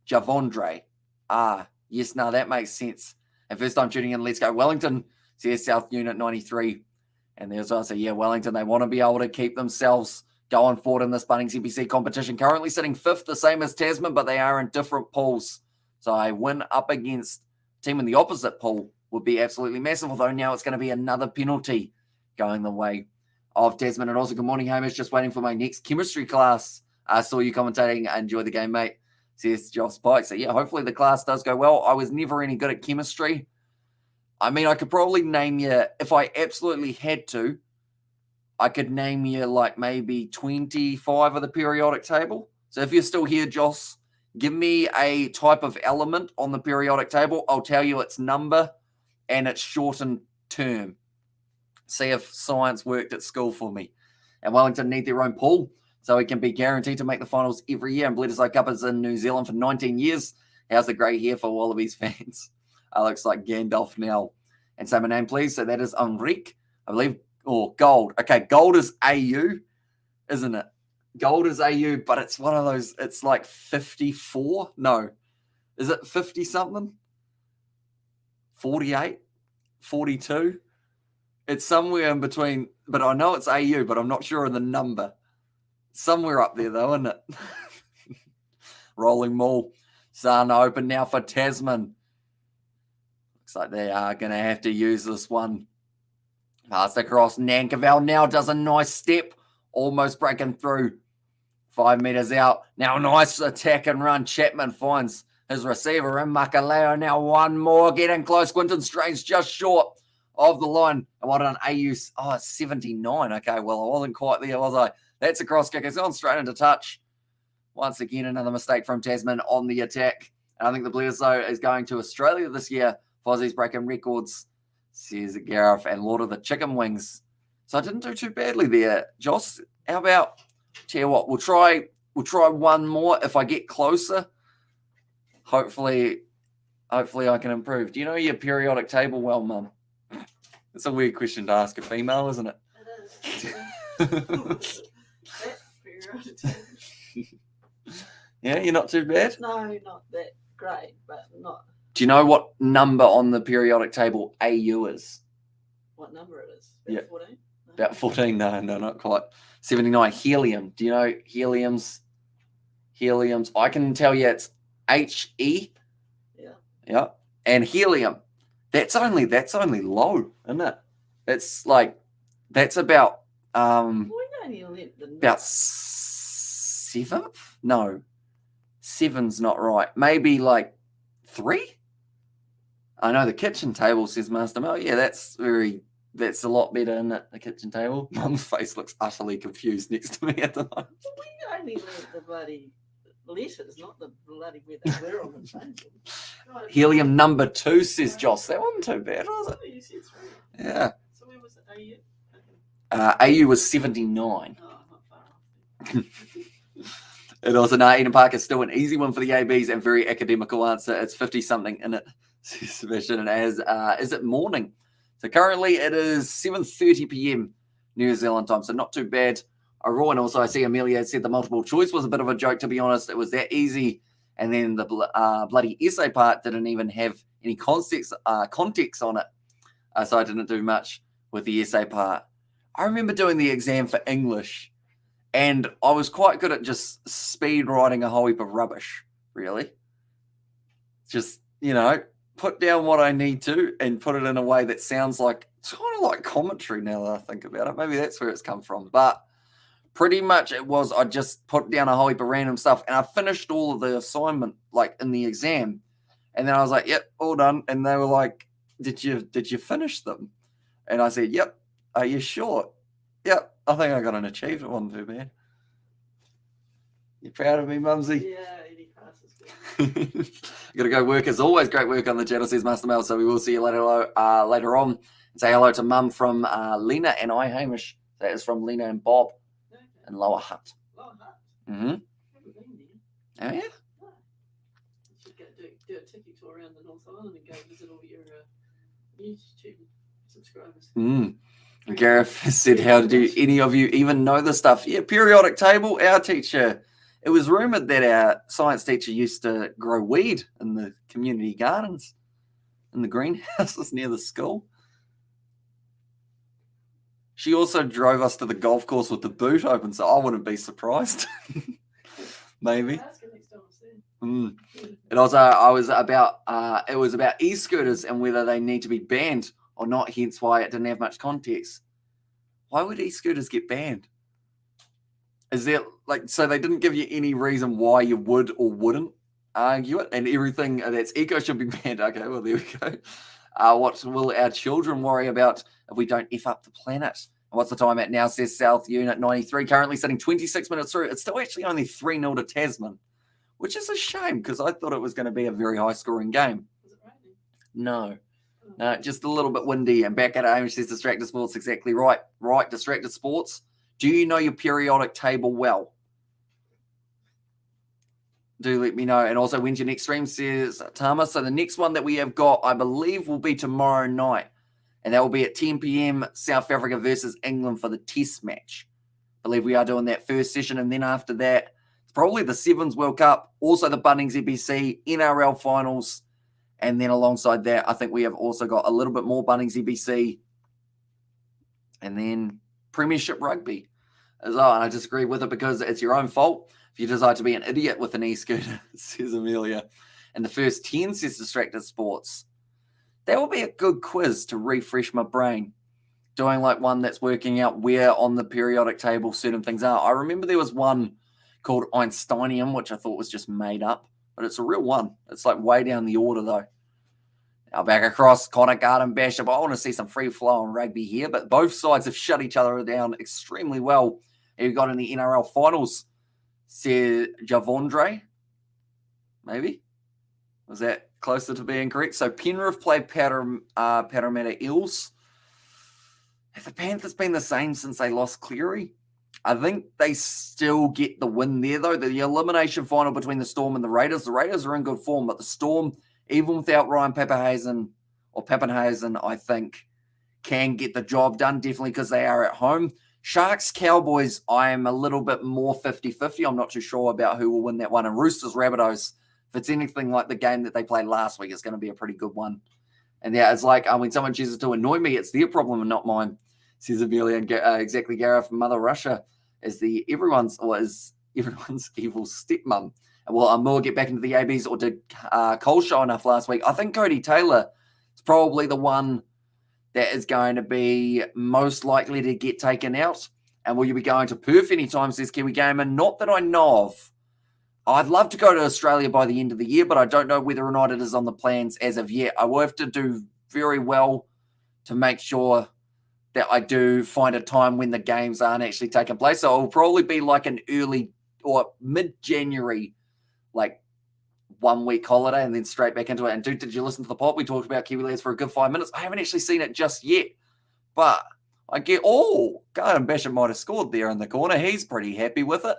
Yes, no, that makes sense. And first time tuning in, let's go Wellington, says South Unit 93. And there's also, Wellington, they want to be able to keep themselves going forward in this Bunnings NPC competition. Currently sitting 5th, the same as Tasman, but they are in different pools. So a win up against a team in the opposite pool would be absolutely massive, although now it's going to be another penalty going the way of Tasman. And also, good morning, Hamish. Just waiting for my next chemistry class. I saw you commentating. Enjoy the game, mate, says Josh Pike. So, hopefully the class does go well. I was never any good at chemistry. I mean, I could probably name you, if I absolutely had to, I could name you like maybe 25 of the periodic table. So if you're still here, Josh, give me a type of element on the periodic table. I'll tell you its number and its shortened term. See if science worked at school for me. And Wellington need their own pool so it can be guaranteed to make the finals every year. And Bledisloe Cup is in New Zealand for 19 years. How's the grey hair for Wallabies fans? Looks like Gandalf now. And say my name, please. So that is Enrique, I believe. Gold. Okay, gold is AU, isn't it? Gold is AU, but it's one of those, it's like 54. No. Is it 50-something? 48? 42? It's somewhere in between, but I know it's AU, but I'm not sure of the number. Somewhere up there, though, isn't it? Rolling Mall. Sun open now for Tasman. Looks like they are going to have to use this one. Pass across. Nankerville now does a nice step. Almost breaking through. 5 meters out. Now nice attack and run. Chapman finds his receiver in Makaleo. Now one more. Getting close. Quinton Strange just short of the line. And what an AU. Oh, it's 79. Okay, well, I wasn't quite there, was I? That's a cross kick. It's gone straight into touch. Once again, another mistake from Tasman on the attack. And I think the Bledisloe is going to Australia this year Fozzie's breaking records, says Gareth, and Lord of the Chicken Wings. So I didn't do too badly there. Joss, how about, tell you what, we'll try one more if I get closer. Hopefully I can improve. Do you know your periodic table well, Mum? It's a weird question to ask a female, isn't it? It is. Periodic table. Yeah, you're not too bad? No, not that great, but not. Do you know what number on the periodic table AU is? What number it is? About 14? No. About 14, no, not quite. 79, helium. Do you know heliums? I can tell you it's HE. Yeah. And helium. That's only low, isn't it? It's like, that's about We only let the about 7th? No. 7's not right. Maybe like 3? I know the kitchen table, says Master Mel. Yeah, that's a lot better, isn't it? The kitchen table. Mum's face looks utterly confused next to me at the moment. We only let the bloody letters, not the bloody where they were on the table. Helium number 2, says Joss. That wasn't too bad, was it? You said 3. Yeah. So where was it? AU was 79. Oh, not far off. It also, Eden Park is still an easy one for the ABs and very academical answer. It's 50-something in it, says Sebastian. And as is it morning? So currently it is 7:30 p.m. New Zealand time, so not too bad. Overall, and also I see Amelia said the multiple choice was a bit of a joke, to be honest. It was that easy. And then the bloody essay part didn't even have any context on it. So I didn't do much with the essay part. I remember doing the exam for English, and I was quite good at just speed writing a whole heap of rubbish, really. Just, put down what I need to and put it in a way that sounds like, it's kind of like commentary now that I think about it. Maybe that's where it's come from. But pretty much it was, I just put down a whole heap of random stuff, and I finished all of the assignment, like, in the exam. And then I was like, yep, all done. And they were like, did you finish them? And I said, yep. Are you sure? Yep. I think I got an achievement. It wasn't too bad. You proud of me, Mumsy? Yeah, any passes good. Got to go work. As always, great work on the channel, says Master Mel. So we will see you later on. And say hello to Mum from Lena and I, Hamish. That is from Lena and Bob in Lower Hutt. Lower Hutt? Mm-hmm. Haven't been there. Oh, yeah? No. You should go do a tiki tour around the North Island and go visit all your YouTube subscribers. Gareth said, how do any of you even know this stuff? Yeah, periodic table, our teacher. It was rumoured that our science teacher used to grow weed in the community gardens, in the greenhouses near the school. She also drove us to the golf course with the boot open, so I wouldn't be surprised. Maybe. And also, it was about e-scooters and whether they need to be banned or not, hence why it didn't have much context. Why would e-scooters get banned? Is there, so they didn't give you any reason why you would or wouldn't argue it, and everything that's eco should be banned. Okay, well, there we go. What will our children worry about if we don't F up the planet? And what's the time at now, says South Unit 93, currently sitting 26 minutes through. It's still actually only 3-0 to Tasman, which is a shame because I thought it was going to be a very high-scoring game. Was it raining? No, just a little bit windy. And back at home, says Distracted Sports, exactly right. Right, Distracted Sports. Do you know your periodic table well? Do let me know. And also, when's your next stream, says Tama. So the next one that we have got, I believe, will be tomorrow night. And that will be at 10 p.m. South Africa versus England for the test match. I believe we are doing that first session. And then after that, it's probably the Sevens World Cup, also the Bunnings NPC, NRL finals. And then alongside that, I think we have also got a little bit more Bunnings NPC. And then Premiership Rugby as well. And I disagree with it because it's your own fault if you decide to be an idiot with an e-scooter, says Amelia. And the first 10, says Distracted Sports. That will be a good quiz to refresh my brain. Doing like one that's working out where on the periodic table certain things are. I remember there was one called Einsteinium, which I thought was just made up, but it's a real one. It's like way down the order though. Now back across Connor Garden Bishop. I want to see some free flow on rugby here, but both sides have shut each other down extremely well. Who got in the NRL finals? Said Javondre, maybe? Was that closer to being correct. So Penrith played Parramatta Eels. Have the Panthers been the same since they lost Cleary? I think they still get the win there, though. The elimination final between the Storm and the Raiders are in good form, but the Storm, even without Ryan Pappenhuisen, I think, can get the job done, definitely because they are at home. Sharks, Cowboys, I am a little bit more 50-50. I'm not too sure about who will win that one. And Roosters, Rabbitohs, if it's anything like the game that they played last week, it's going to be a pretty good one. And yeah, it's like when someone chooses to annoy me, it's their problem and not mine, says Amelia. And exactly, Gareth, Mother Russia is everyone's evil stepmom. Will Amur get back into the ABs, or did Cole show enough last week? I think Cody Taylor is probably the one that is going to be most likely to get taken out. And will you be going to Perth anytime, says Kiwi Gamer? Not that I know of. I'd love to go to Australia by the end of the year, but I don't know whether or not it is on the plans as of yet. I will have to do very well to make sure that I do find a time when the games aren't actually taking place. So it'll probably be like an early or mid-January, like 1 week holiday, and then straight back into it. And dude, did you listen to the pod? We talked about Kiwi Lads for a good 5 minutes. I haven't actually seen it just yet, but I get, Garden Bishop might have scored there in the corner. He's pretty happy with it.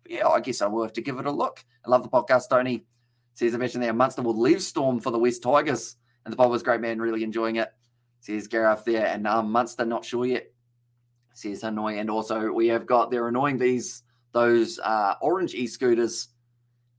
But yeah, I guess I will have to give it a look. I love the podcast, Tony. Says, I mentioned there, Munster will leave Storm for the West Tigers. And the pod was great, man. Really enjoying it. Says Gareth there. And Munster, not sure yet. Says annoying. And also, we have got, they're annoying those orange e-scooters.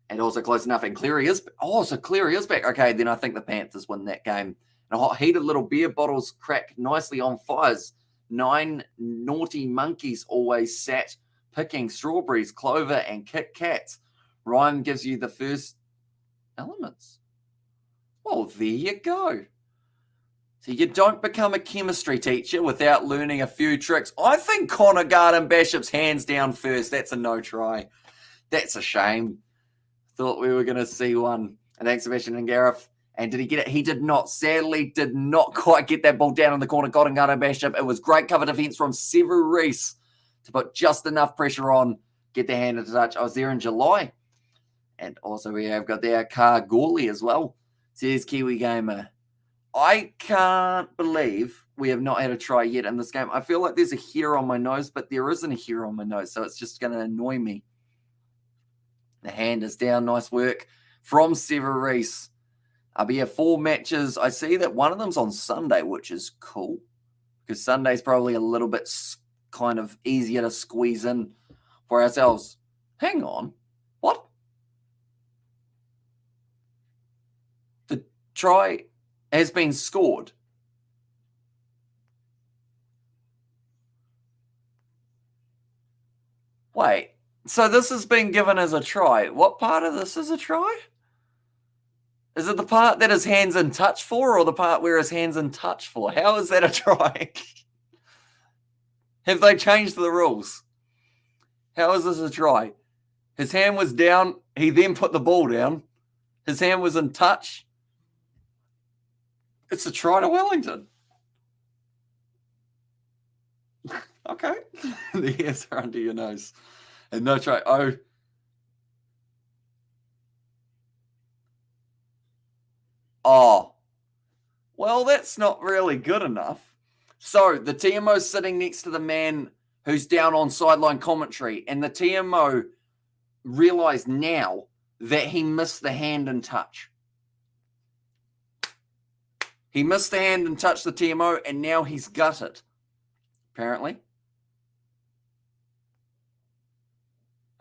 And also close enough. And Cleary is, so Cleary is back. Okay, then I think the Panthers win that game. And hot heated little beer bottles crack nicely on fires. 9 naughty monkeys always sat picking strawberries, clover, and Kit Kats. Ryan gives you the first elements. Well, there you go. So you don't become a chemistry teacher without learning a few tricks. I think Connor Garden-Bishop's hands down first. That's a no try. That's a shame. Thought we were going to see one. And thanks, Sebastian and Gareth. And did he get it? He did not. Sadly, did not quite get that ball down in the corner. Connor Garden-Bishop. It was great cover defense from Sever Reese to put just enough pressure on, get the hand into touch. I was there in July. And also we have got there Car Gawley as well. Says Kiwi Gamer. I can't believe we have not had a try yet in this game. I feel like there's a hair on my nose, but there isn't a hair on my nose, so it's just going to annoy me. The hand is down. Nice work from Sever Reese. I'll be at 4 matches. I see that one of them's on Sunday, which is cool, because Sunday's probably a little bit kind of easier to squeeze in for ourselves. Hang on. What? The try has been scored. Wait, so this has been given as a try. What part of this is a try? Is it the part that his hand's in touch for, or the part where his hand's in touch for? How is that a try? Have they changed the rules? How is this a try? His hand was down. He then put the ball down. His hand was in touch. It's a try to Wellington. Okay. The hairs are under your nose. And no try. Oh. Well, that's not really good enough. So the TMO's sitting next to the man who's down on sideline commentary, and the TMO realised now that he missed the hand and touch. He missed the hand and touch, the TMO, and now he's gutted, apparently.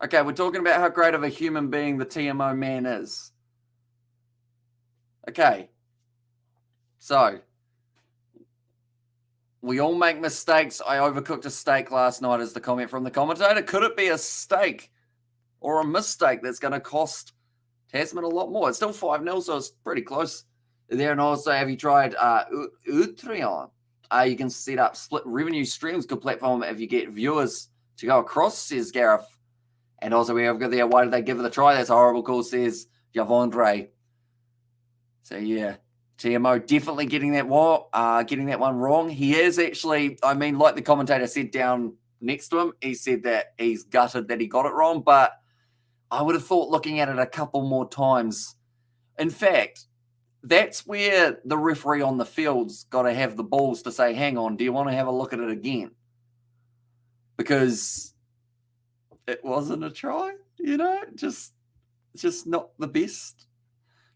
Okay, we're talking about how great of a human being the TMO man is. Okay. So, we all make mistakes. I overcooked a steak last night is the comment from the commentator. Could it be a steak or a mistake that's going to cost Tasman a lot more? It's still 5-0, so it's pretty close there. And also, have you tried Utreon? You can set up split revenue streams. Good platform if you get viewers to go across, says Gareth. And also, we have got there, why did they give it a try? That's a horrible call, says Javondre. So, yeah. TMO definitely getting that one wrong. He is actually, I mean, like the commentator said down next to him, he said that he's gutted that he got it wrong, but I would have thought looking at it a couple more times. In fact, that's where the referee on the field's got to have the balls to say, hang on, do you want to have a look at it again? Because it wasn't a try, just not the best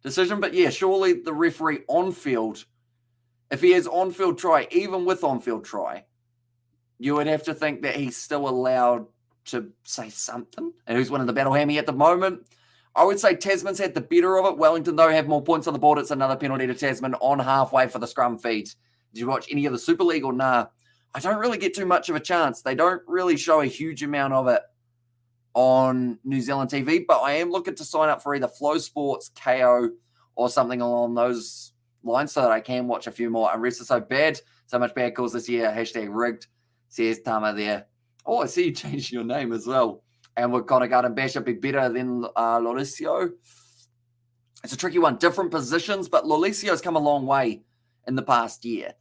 decision. But yeah, surely the referee on field, if he has on-field try, even with on-field try, you would have to think that he's still allowed to say something. And who's winning the battle hammy at the moment? I would say Tasman's had the better of it. Wellington, though, have more points on the board. It's another penalty to Tasman on halfway for the scrum feed. Did you watch any of the Super League or nah? I don't really get too much of a chance. They don't really show a huge amount of it on New Zealand TV, but I am looking to sign up for either Flow Sports, KO, or something along those lines so that I can watch a few more. Unrest is so bad. So much bad calls this year. Hashtag rigged. Says Tama there. Oh, I see you changed your name as well. And would Connor Garden Basher be better than Lolicio? It's a tricky one. Different positions, but Lolicio's come a long way in the past year.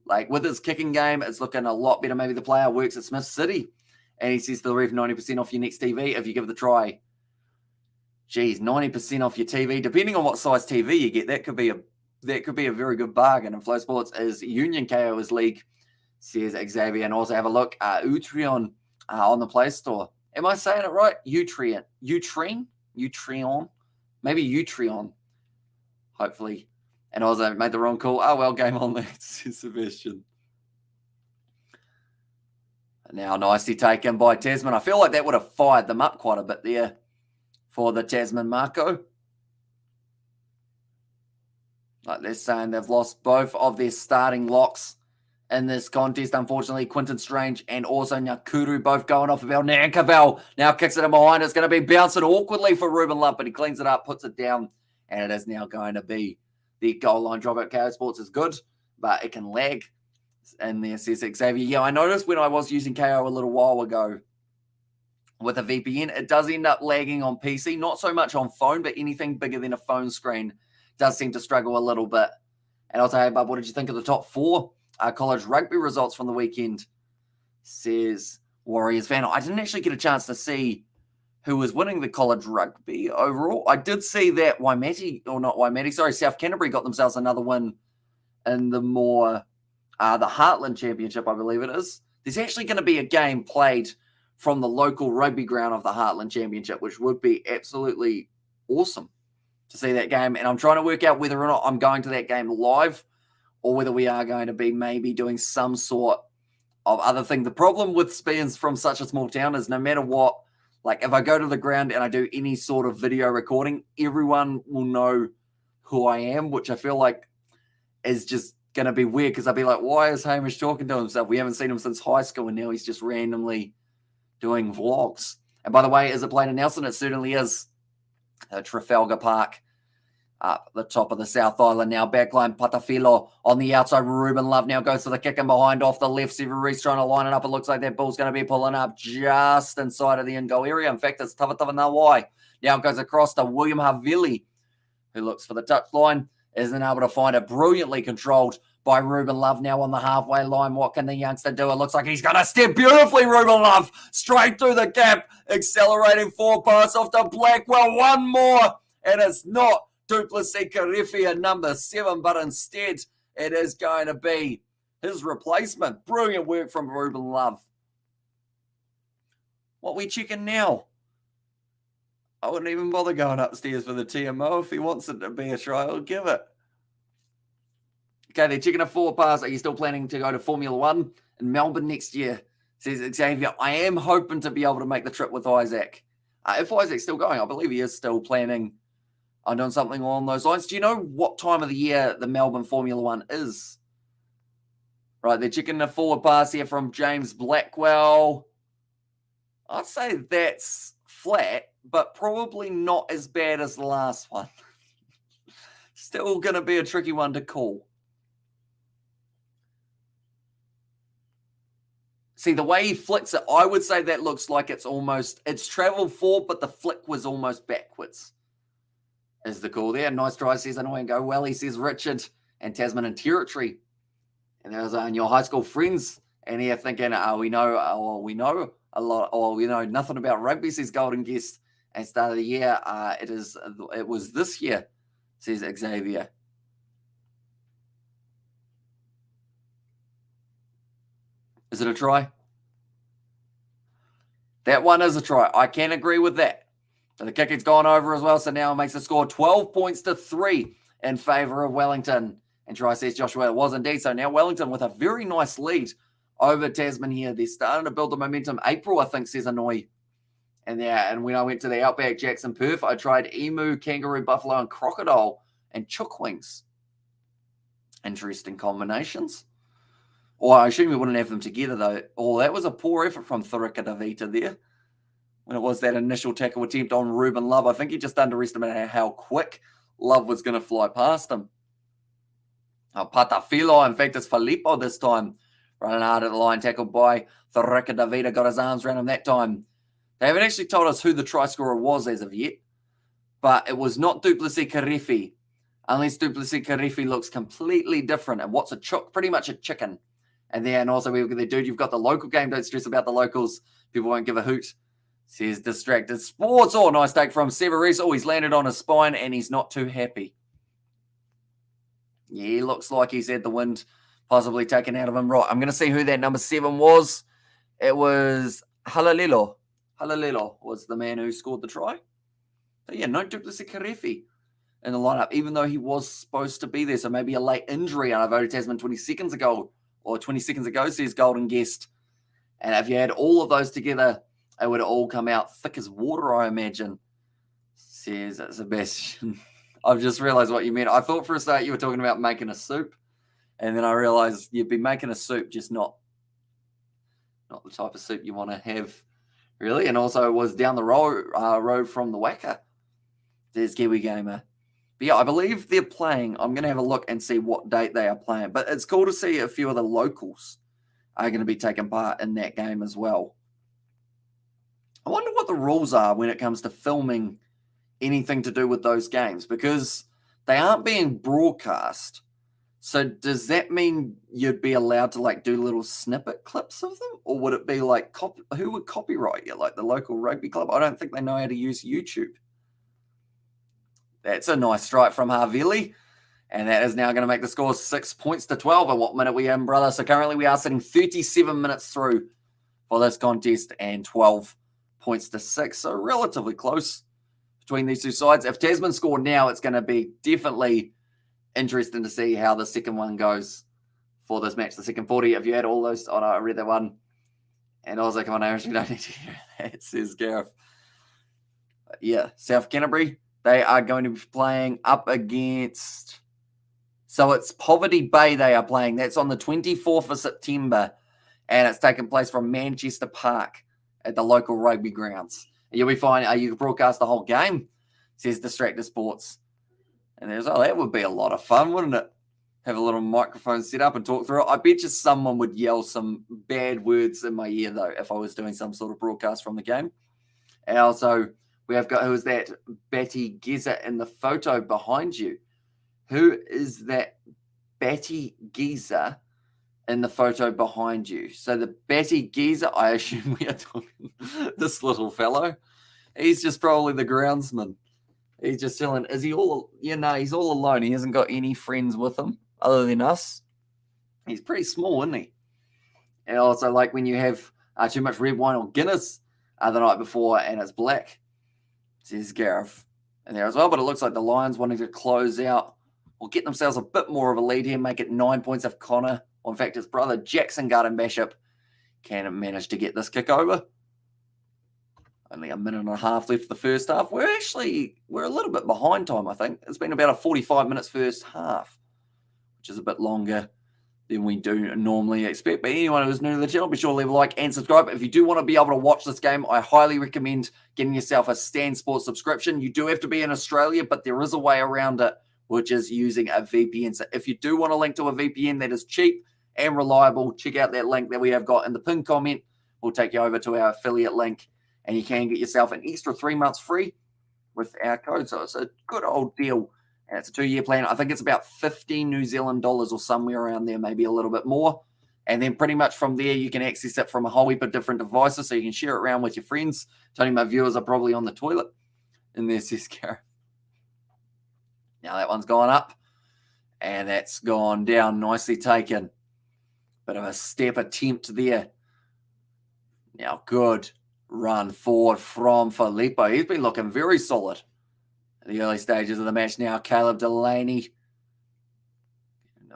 Like with his kicking game, it's looking a lot better. Maybe the player works at Smith City. And he says to the ref, 90% off your next TV if you give it a try. Geez, 90% off your TV. Depending on what size TV you get, that could be a very good bargain. And Flow Sports is Union KO is league, says Xavier. And also have a look at Utreon on the Play Store. Am I saying it right? Utreon. Maybe Utreon. Hopefully. And also made the wrong call. Oh, well, game on, lads, says Sebastian. Now nicely taken by Tasman. I feel like that would have fired them up quite a bit there for the Tasman Marco. Like they're saying they've lost both of their starting locks in this contest. Unfortunately, Quinton Strange and also Nyakuru both going off of El Nankavel. Now kicks it in behind. It's going to be bouncing awkwardly for Ruben Love, but he cleans it up, puts it down, and it is now going to be the goal line drop at KO Sports is good, but it can lag. And there says Xavier, yeah, I noticed when I was using KO a little while ago with a VPN, it does end up lagging on PC, not so much on phone, but anything bigger than a phone screen does seem to struggle a little bit. And I'll say, hey, Bub, what did you think of the top four college rugby results from the weekend? Says Warriors fan. I didn't actually get a chance to see who was winning the college rugby overall. I did see that South Canterbury got themselves another win in the the Heartland Championship, I believe it is. There's actually going to be a game played from the local rugby ground of the Heartland Championship, which would be absolutely awesome to see that game. And I'm trying to work out whether or not I'm going to that game live or whether we are going to be maybe doing some sort of other thing. The problem with being from such a small town is no matter what, like if I go to the ground and I do any sort of video recording, everyone will know who I am, which I feel like is just going to be weird because I'll be like, why is Hamish talking to himself? We haven't seen him since high school and now he's just randomly doing vlogs. And by the way, is it played in Nelson? It certainly is. Trafalgar Park up the top of the South Island now. Backline Patafilo on the outside. Ruben Love now goes to the kick and behind off the left. Severe's trying to line it up. It looks like that ball's going to be pulling up just inside of the in-goal area. In fact, it's Tava Nawai. Now it goes across to William Havili, who looks for the touchline. Isn't able to find it. Brilliantly controlled by Ruben Love now on the halfway line. What can the youngster do? It looks like he's going to step beautifully, Ruben Love. Straight through the gap. Accelerating forward pass off to Blackwell. One more. And it's not Duplessis Carifia number 7, but instead it is going to be his replacement. Brilliant work from Ruben Love. What we checking now? I wouldn't even bother going upstairs for the TMO. If he wants it to be a try, I'll give it. Okay, they're checking a forward pass. Are you still planning to go to Formula 1 in Melbourne next year? Says Xavier. I am hoping to be able to make the trip with Isaac. If Isaac's still going, I believe he is still planning on doing something along those lines. Do you know what time of the year the Melbourne Formula 1 is? Right, they're checking a forward pass here from James Blackwell. I'd say that's flat, but probably not as bad as the last one. Still going to be a tricky one to call. See, the way he flicks it, I would say that looks like it's traveled forward, but the flick was almost backwards. Is the call there. Nice try, says Annoying Go Well. He says Richard and Tasman and Territory. And there's your high school friends. And here thinking, we know a lot, or we know nothing about rugby, says Golden Guest. And start of the year, it was this year, says Xavier. Is it a try? That one is a try. I can agree with that. So the kick has gone over as well. So now it makes the score 12 points to 3 in favour of Wellington. And try says Joshua, it was indeed. So now Wellington with a very nice lead over Tasman here. They're starting to build the momentum. April, I think, says Annoy. And when I went to the Outback Jackson Perth, I tried emu, kangaroo, buffalo, and crocodile and chook wings. Interesting combinations. Or I assume we wouldn't have them together, though. Oh, that was a poor effort from Thurika Davita there. When it was that initial tackle attempt on Ruben Love, I think he just underestimated how quick Love was going to fly past him. Oh, Patafilo, in fact, it's Filippo this time. Running hard at the line, tackled by Thurika Davita, got his arms around him that time. They haven't actually told us who the try scorer was as of yet, but it was not Duplessis Karifi, unless Duplessis Karifi looks completely different. And what's a chook? Pretty much a chicken. And then also we've got the dude, you've got the local game. Don't stress about the locals. People won't give a hoot. Says Distracted Sports. Oh, nice take from Severus. Oh, he's landed on his spine and he's not too happy. Yeah, he looks like he's had the wind possibly taken out of him. Right, I'm going to see who that number 7 was. It was Halalilo. Halalilo was the man who scored the try. So yeah, no Duplessis Karefi in the lineup, even though he was supposed to be there. So maybe a late injury. And I voted Tasman 20 seconds ago, or 20 seconds ago, says Golden Guest. And if you had all of those together, it would all come out thick as water, I imagine, says Sebastian. I've just realized what you meant. I thought for a start you were talking about making a soup. And then I realized you'd be making a soup, just not the type of soup you want to have, really. And also it was down the road from the Wacker. There's Kiwi Gamer. But yeah, I believe they're playing. I'm going to have a look and see what date they are playing. But it's cool to see a few of the locals are going to be taking part in that game as well. I wonder what the rules are when it comes to filming anything to do with those games, because they aren't being broadcast. So does that mean you'd be allowed to like do little snippet clips of them? Or would it be like, who would copyright you? Like the local rugby club? I don't think they know how to use YouTube. That's a nice strike from Havili. And that is now going to make the score 6 points to 12. And what minute we in, brother? So currently we are sitting 37 minutes through for this contest and 12 points to 6. So relatively close between these two sides. If Tasman score now, it's going to be definitely interesting to see how the second one goes for this match. The second 40, if you had all those, oh no, I read that one. And I was like, come on, Irish, we don't need to hear that, says Gareth. But yeah, South Canterbury, they are going to be playing up against, so it's Poverty Bay they are playing. That's on the 24th of September. And it's taking place from Manchester Park at the local rugby grounds. And you'll be fine. You can broadcast the whole game, says Distracted Sports. And there's, oh, that would be a lot of fun, wouldn't it? Have a little microphone set up and talk through it. I bet you someone would yell some bad words in my ear, though, if I was doing some sort of broadcast from the game. And also, we have got, who is that? Betty Giza in the photo behind you. Who is that Betty Giza in the photo behind you? So the Betty Giza, I assume we are talking this little fellow. He's just probably the groundsman. He's just chilling. Is he all? Yeah, no, he's all alone. He hasn't got any friends with him other than us. He's pretty small, isn't he? And also, like when you have too much red wine or Guinness the night before and it's black, says Gareth in there as well. But it looks like the Lions wanting to close out or get themselves a bit more of a lead here, make it 9 points if Connor, or in fact his brother Jackson Garden Bishop, can manage to get this kick over. Only a minute and a half left for the first half. We're a little bit behind time, I think. It's been about a 45 minutes first half, which is a bit longer than we do normally expect. But anyone who's new to the channel, be sure to leave a like and subscribe. If you do want to be able to watch this game, I highly recommend getting yourself a Stan Sports subscription. You do have to be in Australia, but there is a way around it, which is using a VPN. So if you do want a link to a VPN that is cheap and reliable, check out that link that we have got in the pinned comment. We'll take you over to our affiliate link, and you can get yourself an extra 3 months free with our code. So it's a good old deal. And it's a 2-year plan. I think it's about 15 New Zealand dollars or somewhere around there, maybe a little bit more. And then pretty much from there, you can access it from a whole heap of different devices. So you can share it around with your friends. Tony, my viewers are probably on the toilet. And there's this Gareth. Now that one's gone up. And that's gone down. Nicely taken Bit of a step attempt there. Now, good run forward from Filippo. He's been looking very solid in the early stages of the match now. Caleb Delaney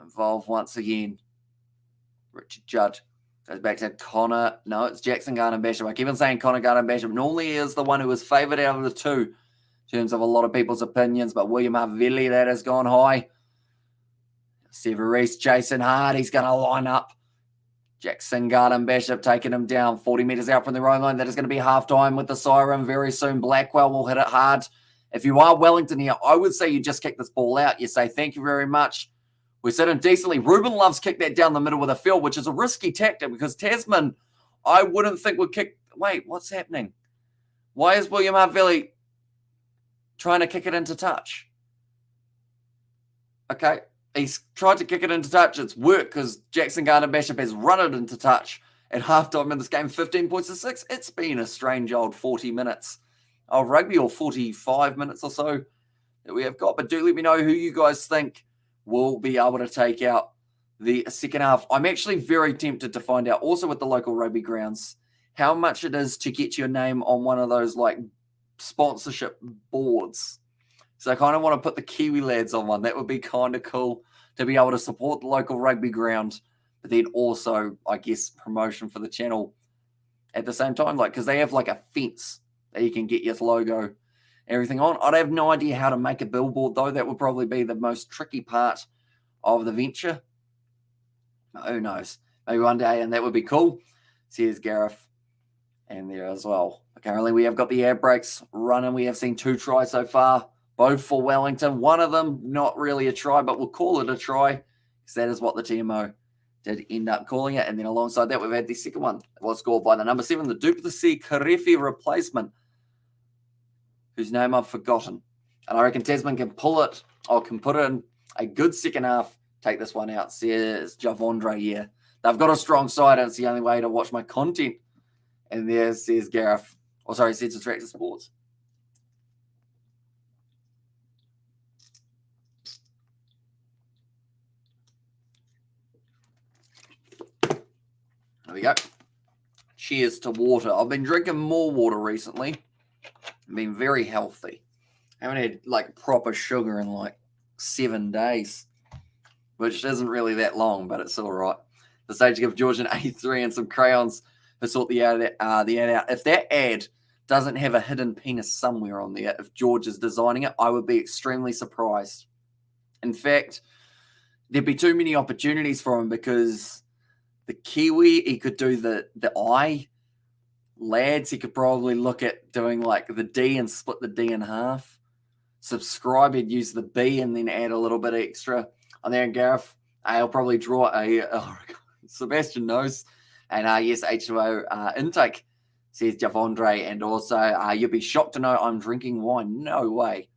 involved once again. Richard Judd goes back to Connor. No, it's Jackson Garden-Bishop. I keep on saying Connor Garden-Bishop. Normally is the one who was favoured out of the two in terms of a lot of people's opinions, but William Havili, that has gone high. Severis chasing hard. He's going to line up. Jackson Garden-Bishop taking him down 40 metres out from the road line. That is going to be halftime with the siren very soon. Blackwell will hit it hard. If you are Wellington here, I would say you just kick this ball out. You say, thank you very much. We're sitting decently. Ruben Love's kicked that down the middle of the field, which is a risky tactic because Tasman, I wouldn't think would kick. Wait, what's happening? Why is William Havili trying to kick it into touch? Okay, he's tried to kick it into touch. It's worked because Jackson Garden-Bishop has run it into touch at halftime in this game, 15 points to 6. It's been a strange old 40 minutes of rugby, or 45 minutes or so that we have got. But do let me know who you guys think will be able to take out the second half. I'm actually very tempted to find out, also with the local rugby grounds, how much it is to get your name on one of those like sponsorship boards. So I kind of want to put the Kiwi lads on one. That would be kind of cool to be able to support the local rugby ground, but then also, I guess, promotion for the channel at the same time, like because they have like a fence that you can get your logo, everything on. I'd have no idea how to make a billboard, though. That would probably be the most tricky part of the venture. Who knows? Maybe one day, and that would be cool. So here's Gareth and there as well. Currently, we have got the air brakes running. We have seen 2 tries so far, both for Wellington. One of them, not really a try, but we'll call it a try because that is what the TMO did end up calling it. And then alongside that, we've had the second one. It was scored by the number 7, the Duplessis Karefi replacement, whose name I've forgotten. And I reckon Tasman can pull it, or can put in a good second half, take this one out, says Javondre here. They've got a strong side, and it's the only way to watch my content. And there says Gareth, or sorry, says Attractor Sports. There we go. Cheers to water. I've been drinking more water recently. I've been very healthy. I haven't had like proper sugar in like 7 days, which isn't really that long, but it's all right. The stage to give George an A3 and some crayons to sort the ad out. If that ad doesn't have a hidden penis somewhere on there, if George is designing it, I would be extremely surprised. In fact, there'd be too many opportunities for him because the Kiwi, he could do the I. Lads, he could probably look at doing like the D and split the D in half. Subscribe, he'd use the B and then add a little bit extra. On there, Gareth, I'll probably draw Sebastian knows. And yes, H2O intake, says Javondre. And also, you'll be shocked to know I'm drinking wine. No way.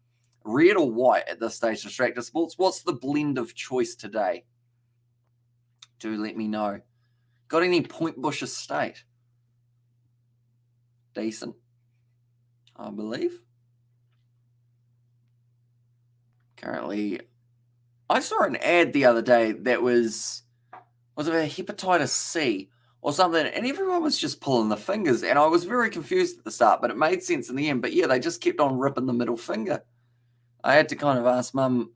Red or white at this stage, Distractor Sports? What's the blend of choice today? Do let me know. Got any Point Bush Estate? Decent, I believe. Currently, I saw an ad the other day that was it a hepatitis C or something, and everyone was just pulling the fingers, and I was very confused at the start, but it made sense in the end. But yeah, they just kept on ripping the middle finger. I had to kind of ask Mum,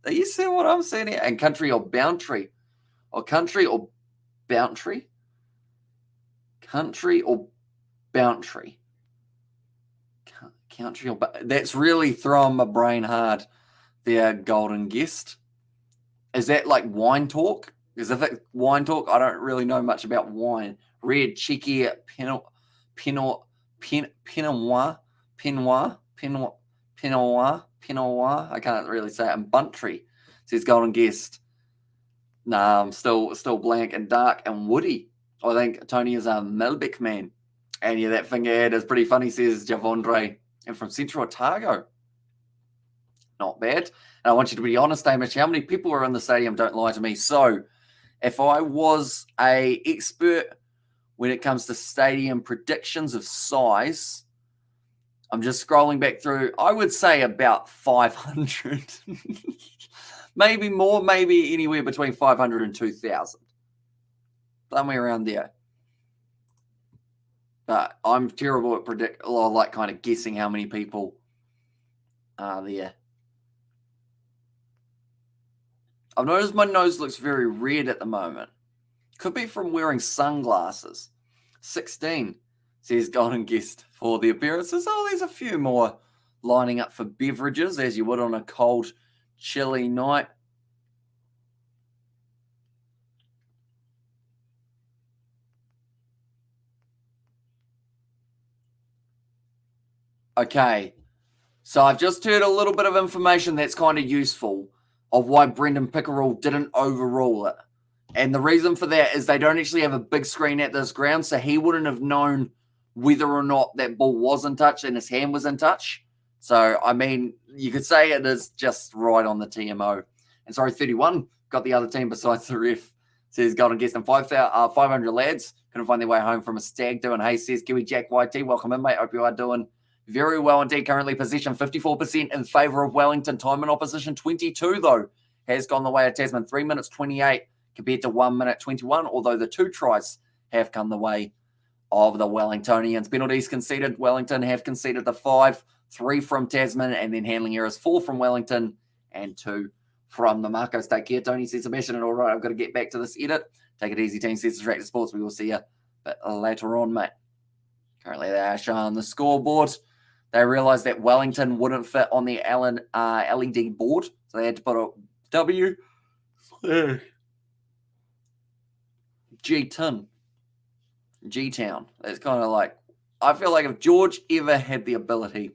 are you seeing what I'm seeing here? And country or boundary? Or country or boundary? Country or boundary? Country or that's really throwing my brain hard there, golden guest. Is that like wine talk? Because if it's wine talk, I don't really know much about wine. Red, cheeky, Pinot Noir, I can't really say it. And Buntry, says golden guest. Nah, I'm still blank. And dark and woody. I think Tony is a Melbeck man. And yeah, that finger ad is pretty funny, says Javondre. And from Central Otago. Not bad. And I want you to be honest, Hamish. How many people are in the stadium? Don't lie to me. So, if I was a expert when it comes to stadium predictions of size, I'm just scrolling back through. I would say about 500. Maybe more, maybe anywhere between 500 and 2,000. somewhere around there. But I'm terrible at kind of guessing how many people are there. I've noticed my nose looks very red at the moment. Could be from wearing sunglasses. 16 says golden guest for the appearances. Oh, there's a few more lining up for beverages, as you would on a cold, chilly night. Okay, so I've just heard a little bit of information that's kind of useful of why Brendan Pickerel didn't overrule it. And the reason for that is they don't actually have a big screen at this ground, so he wouldn't have known whether or not that ball was in touch and his hand was in touch. So, I mean, you could say it is just right on the TMO. And sorry, 31 got the other team besides the ref. Says Golden Guest and 500 lads couldn't find their way home from a stag do. And hey, says Kiwi Jack YT, welcome in, mate. Hope you are doing very well indeed. Currently possession 54% in favour of Wellington. Time in opposition 22, though, has gone the way of Tasman. 3 minutes 28 compared to 1 minute 21, although the 2 tries have come the way of the Wellingtonians. Penalties conceded. Wellington have conceded the 5, 3 from Tasman, and then handling errors 4 from Wellington and 2 from the Marcos. Take care, Tony, says Sebastian. And all right, I've got to get back to this edit. Take it easy, team, says Distracted Sports. We will see you a bit later on, mate. Currently, they are showing the scoreboard. They realised that Wellington wouldn't fit on the LED board, so they had to put a W. G-Town. It's kind of like, I feel like if George ever had the ability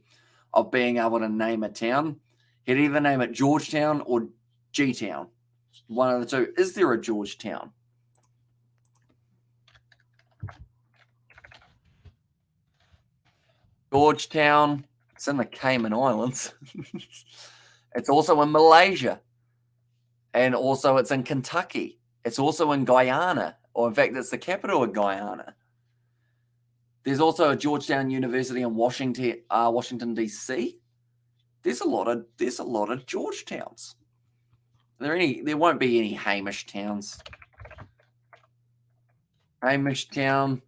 of being able to name a town, he'd either name it Georgetown or G-Town. One of the two. Is there a Georgetown? Georgetown. It's in the Cayman Islands. It's also in Malaysia. And also it's in Kentucky. It's also in Guyana. Or in fact, it's the capital of Guyana. There's also a Georgetown University in Washington D.C. There's a lot of Georgetowns. There won't be any Hamish towns. Hamish Town.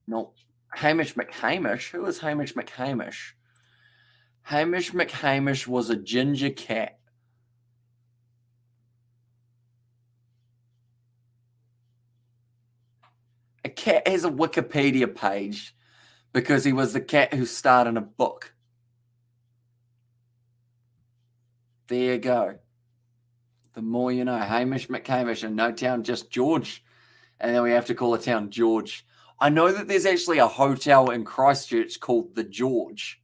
No. Hamish McHamish. Who is Hamish McHamish? Hamish McHamish was a ginger cat. A cat has a Wikipedia page because he was the cat who starred in a book. There you go. The more you know. Hamish McHamish, and no town, just George. And then we have to call a town George. I know that there's actually a hotel in Christchurch called the George.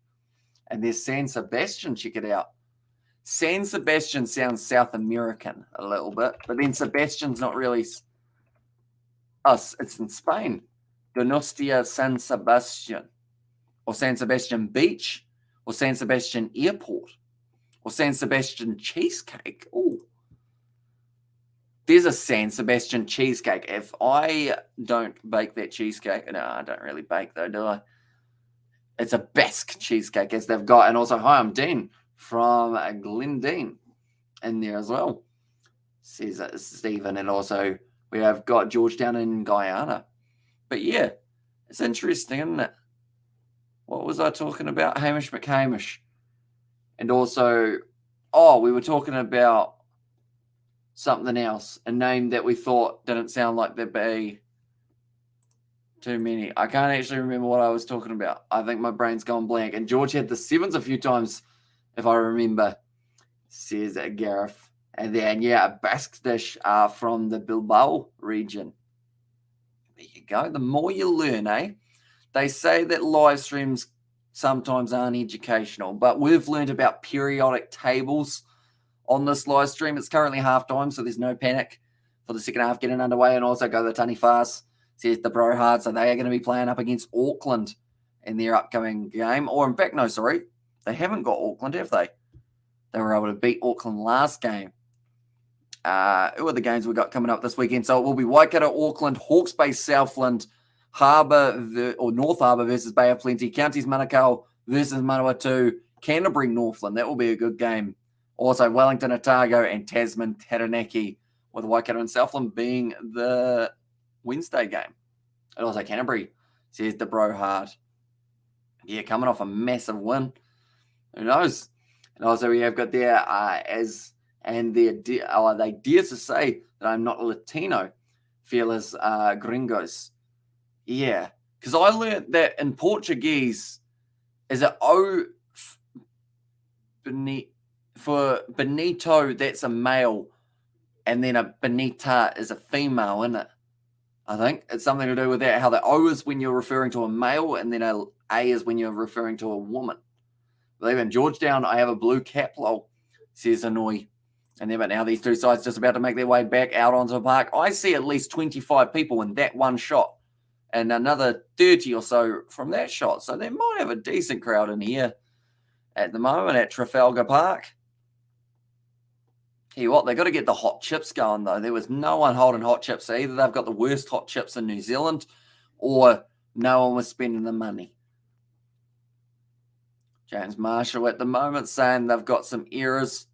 And there's San Sebastian. Check it out. San Sebastian sounds South American a little bit. But then Sebastian's not really... it's in Spain. Donostia San Sebastian. Or San Sebastian Beach. Or San Sebastian Airport. Or San Sebastian Cheesecake. Oh. There's a San Sebastian cheesecake. If I don't bake that cheesecake, no, I don't really bake though, do I? It's a Basque cheesecake, as they've got. And also, hi, I'm Dean from Glendine in there as well, says Stephen. And also, we have got Georgetown in Guyana. But yeah, it's interesting, isn't it? What was I talking about? Hamish McHamish. And also, we were talking about something else, a name that we thought didn't sound like there'd be too many. I can't actually remember what I was talking about. I think my brain's gone blank. And George had the 7s a few times, if I remember, says Gareth. And then, yeah, a Basque dish from the Bilbao region. There you go. The more you learn, eh? They say that live streams sometimes aren't educational, but we've learned about periodic tables on this live stream. It's currently halftime, so there's no panic for the second half getting underway. And also go the Tunny Fast, says the Bro Hard. So they are going to be playing up against Auckland in their upcoming game. Or in fact, no, sorry. They haven't got Auckland, have they? They were able to beat Auckland last game. Who are the games we got coming up this weekend? So it will be Waikato, Auckland, Hawke's Bay, Southland, North Harbour versus Bay of Plenty, Counties Manukau versus Manawatu, Canterbury, Northland. That will be a good game. Also, Wellington, Otago, and Tasman, Taranaki, with Waikato and Southland being the Wednesday game. And also Canterbury, says the bro hard. Yeah, coming off a massive win. Who knows? And also we have got there they dare to say that I'm not Latino, fearless gringos. Yeah, because I learned that in Portuguese is it for Benito, that's a male, and then a Benita is a female, isn't it? I think it's something to do with that. How the O is when you're referring to a male, and then a is when you're referring to a woman. Believe in Georgetown, I have a blue cap, lol, says Hanoi. And then, but now these two sides just about to make their way back out onto the park. I see at least 25 people in that one shot, and another 30 or so from that shot. So they might have a decent crowd in here at the moment at Trafalgar Park. Tell you what, they've got to get the hot chips going, though. There was no one holding hot chips. So either they've got the worst hot chips in New Zealand, or no one was spending the money. James Marshall at the moment saying they've got some errors.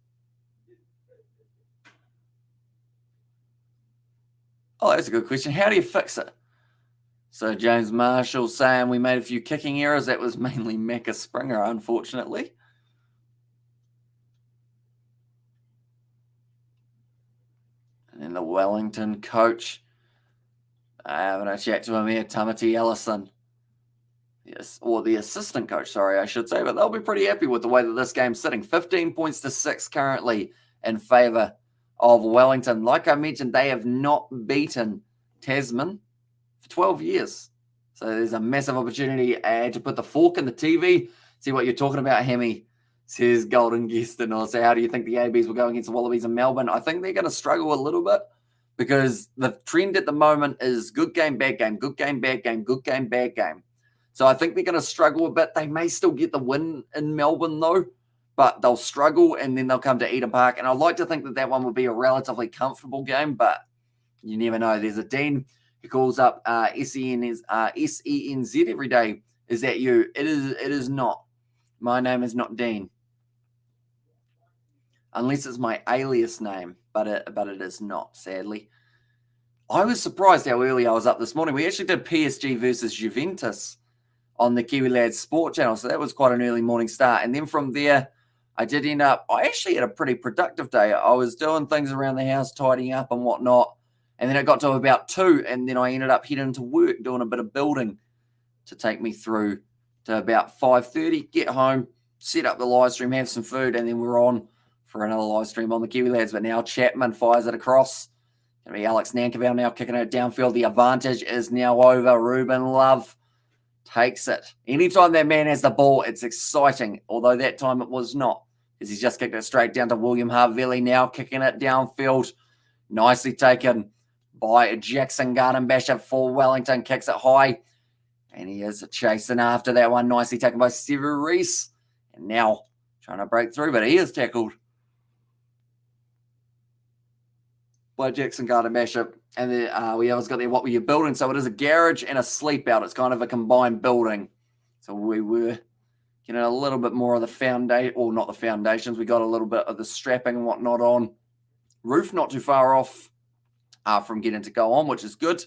Oh, that's a good question. How do you fix it? So James Marshall saying we made a few kicking errors. That was mainly Macca Springer, unfortunately. And then the Wellington coach, having a chat to him here, Tamati Ellison. Yes, or the assistant coach, sorry, I should say. But they'll be pretty happy with the way that this game's sitting. 15 points to 6 currently in favour of Wellington. Like I mentioned, they have not beaten Tasman for 12 years. So there's a massive opportunity to put the fork in the TV. See what you're talking about, Hemi, says Golden Guest. And also, how do you think the ABs will go against the Wallabies in Melbourne? I think they're going to struggle a little bit because the trend at the moment is good game, bad game, good game, bad game, good game, bad game. So I think they're going to struggle a bit. They may still get the win in Melbourne, though, but they'll struggle, and then they'll come to Eden Park. And I'd like to think that that one will be a relatively comfortable game, but you never know. There's a Dean who calls up SENZ every day. Is that you? It is not. My name is not Dean. Unless it's my alias name, but it is not, sadly. I was surprised how early I was up this morning. We actually did PSG versus Juventus on the Kiwi Lads Sport channel. So that was quite an early morning start. And then from there, I did end up, I actually had a pretty productive day. I was doing things around the house, tidying up and whatnot. And then it got to about 2, and then I ended up heading to work, doing a bit of building to take me through to about 5:30, get home, set up the live stream, have some food, and then we're on for another live stream on the Kiwi Lads. But now Chapman fires it across. Going to be Alex Nankerville now kicking it downfield. The advantage is now over. Ruben Love takes it. Anytime that man has the ball, it's exciting, although that time it was not, because he's just kicked it straight down to William Harvelli, now kicking it downfield. Nicely taken by Jackson Garden-Bishop for Wellington. Kicks it high, and he is chasing after that one. Nicely taken by Sever Reese, and now trying to break through, but he is tackled by Jackson Garden-Bishop. And then we always got there, what were you building? So it is a garage and a sleep out. It's kind of a combined building. So we were getting a little bit more of the foundation, or not the foundations. We got a little bit of the strapping and whatnot on. Roof not too far off from getting to go on, which is good.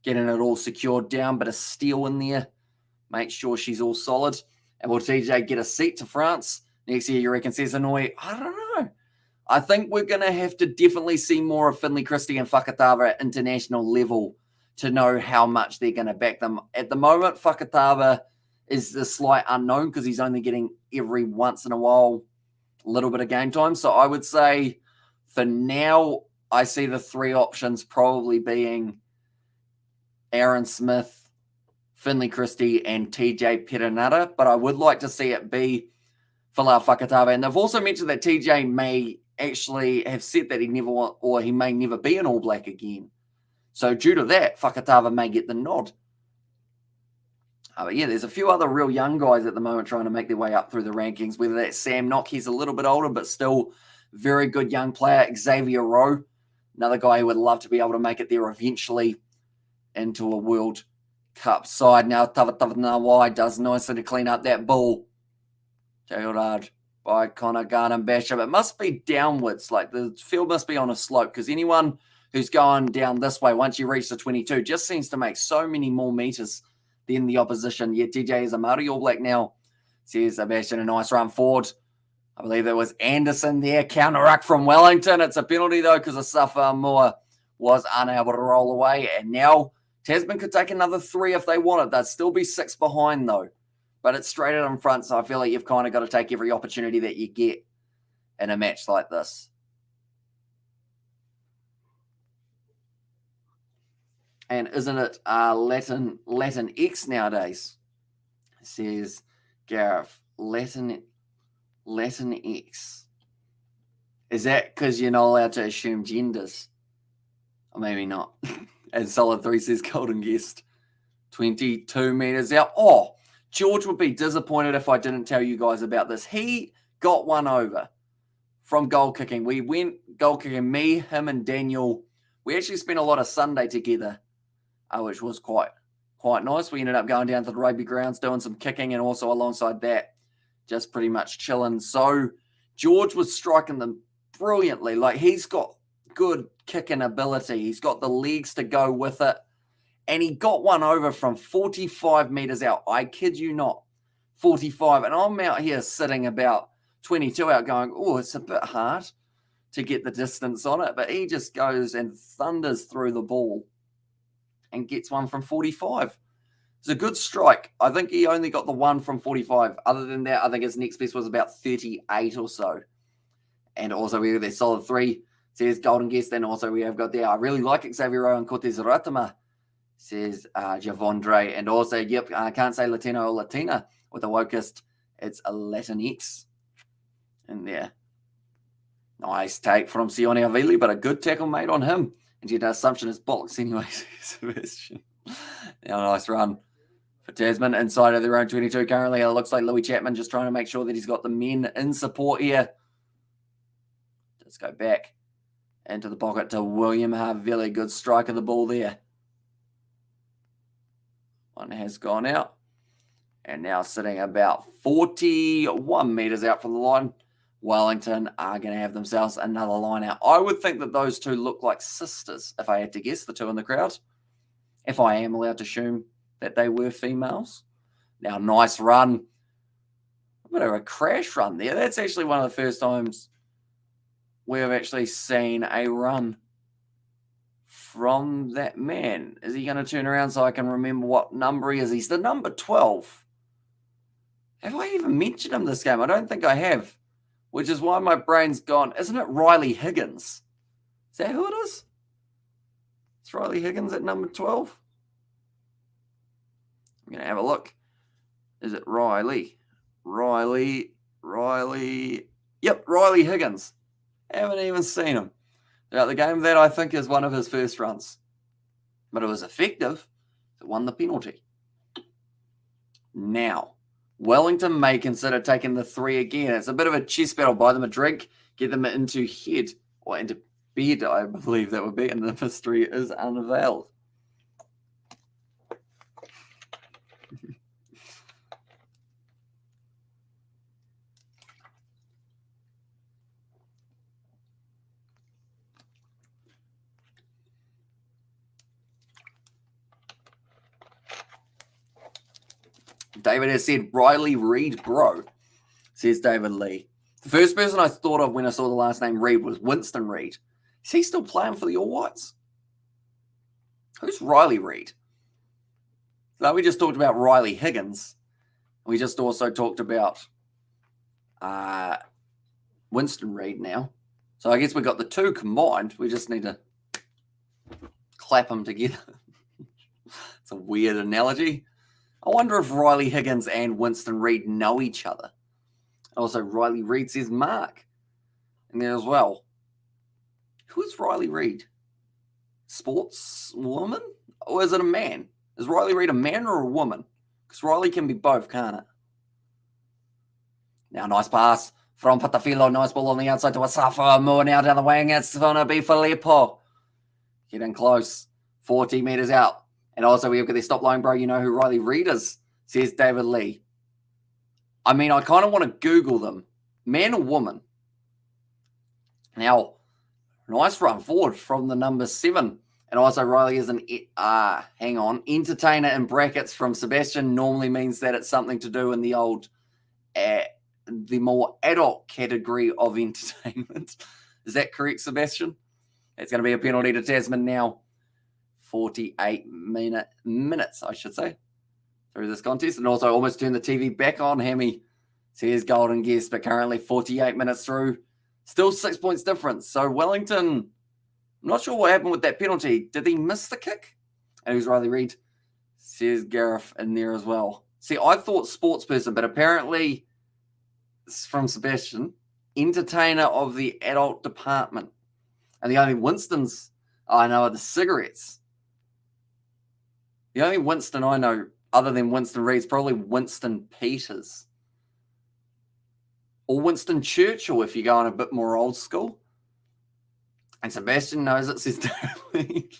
Getting it all secured down, bit of steel in there. Make sure she's all solid. And will TJ get a seat to France next year, you reckon, says Hanoi? I don't know. I think we're going to have to definitely see more of Finley Christie and Fakatava at international level to know how much they're going to back them. At the moment, Fakatava is the slight unknown because he's only getting every once in a while a little bit of game time. So I would say for now, I see the 3 options probably being Aaron Smith, Finley Christie, and TJ Perenara. But I would like to see it be Folau Fakatava. And they've also mentioned that TJ may actually have said that he never want, or he may never be an All Black again. So due to that, Fakatava may get the nod. But yeah, there's a few other real young guys at the moment trying to make their way up through the rankings, whether that's Sam Knock, he's a little bit older, but still very good young player. Xavier Rowe, another guy who would love to be able to make it there eventually into a World Cup side. Now Tavatavanawa does nicely to clean up that ball. Tailed hard by Connor Garden-Bishop. It must be downwards, like the field must be on a slope, because anyone who's going down this way once you reach the 22. Just seems to make so many more meters than the opposition. Yeah, TJ is a Māori All Black now. Says Sebastian, a nice run forward. I believe it was Anderson there. Counter ruck from Wellington. It's a penalty, though, because Asafa Moore was unable to roll away. And now Tasman could take another 3 if they wanted. They'd still be 6 behind, though. But it's straight out in front, so I feel like you've kind of got to take every opportunity that you get in a match like this. And isn't it Latin X nowadays? Says Gareth. Latin X. Is that because you're not allowed to assume genders? Or maybe not. And Solid 3 says Golden Guest. 22 meters out. Oh, George would be disappointed if I didn't tell you guys about this. He got one over from goal kicking. We went goal kicking, me, him, and Daniel. We actually spent a lot of Sunday together, which was quite nice. We ended up going down to the rugby grounds, doing some kicking, and also alongside that, just pretty much chilling. So George was striking them brilliantly. Like, he's got good kicking ability. He's got the legs to go with it. And he got one over from 45 meters out. I kid you not, 45. And I'm out here sitting about 22 out going, oh, it's a bit hard to get the distance on it. But he just goes and thunders through the ball and gets one from 45. It's a good strike. I think he only got the one from 45. Other than that, I think his next best was about 38 or so. And also we have their Solid 3, says Golden Guest. And also we have got there, I really like Xavier and Cortez Ratama, says Javondre. And also, yep, I can't say Latino or Latina with a wokist. It's a Latinx. And there. Nice take from Sione Avili, but a good tackle made on him. And yet assumption is bollocks anyway, Sebastian. Now, nice run for Tasman inside of their own 22 currently. It looks like Louis Chapman just trying to make sure that he's got the men in support here. Let's go back into the pocket to William Havili. Good strike of the ball there. One has gone out. And now sitting about 41 meters out from the line. Wellington are going to have themselves another line out. I would think that those two look like sisters, if I had to guess, the two in the crowd. If I am allowed to assume that they were females. Now, nice run. A bit of a crash run there. That's actually one of the first times we've actually seen a run from that man. Is he going to turn around so I can remember what number he is? He's the number 12. Have I even mentioned him this game? I don't think I have. Which is why my brain's gone. Isn't it Riley Higgins? Is that who it is? It's Riley Higgins at number 12. I'm going to have a look. Is it Riley? Riley. Yep, Riley Higgins. Haven't even seen him throughout the game. That, I think, is one of his first runs. But it was effective. It won the penalty. Now, Wellington may consider taking the 3 again. It's a bit of a chess battle. Buy them a drink, get them into head, or into bed, I believe that would be, and the mystery is unveiled. David has said, Riley Reid, bro, says David Lee. The first person I thought of when I saw the last name Reid was Winston Reid. Is he still playing for the All Whites? Who's Riley Reid? So we just talked about Riley Higgins. We just also talked about Winston Reid now. So I guess we got the two combined. We just need to clap them together. It's a weird analogy. I wonder if Riley Higgins and Winston Reid know each other. Also, Riley Reid says Mark in there as well. Who is Riley Reid? Sportswoman? Or is it a man? Is Riley Reid a man or a woman? Because Riley can be both, can't it? Now, nice pass from Patafilo. Nice ball on the outside to Asafa. Moore now down the wing. It's going to be Filippo. Getting close. 40 meters out. And also, we have got their stop line, bro. You know who Riley Reid is, says David Lee. I mean, I kind of want to Google them. Man or woman? Now, Nice run forward from the number 7. And also Riley is an, hang on, entertainer in brackets from Sebastian normally means that it's something to do in the old, the more adult category of entertainment. Is that correct, Sebastian? It's going to be a penalty to Tasman now. 48 minutes, I should say, through this contest. And also almost turned the TV back on. Hammy says golden guess, but currently 48 minutes through. Still 6 points difference. So Wellington, I'm not sure what happened with that penalty. Did he miss the kick? And it was Riley Reid. Says Gareth in there as well. See, I thought sports person, but apparently it's from Sebastian, entertainer of the adult department. And the only Winstons I know are the cigarettes. The only Winston I know other than Winston Reid is probably Winston Peters. Or Winston Churchill if you're going a bit more old school. And Sebastian knows it, says David.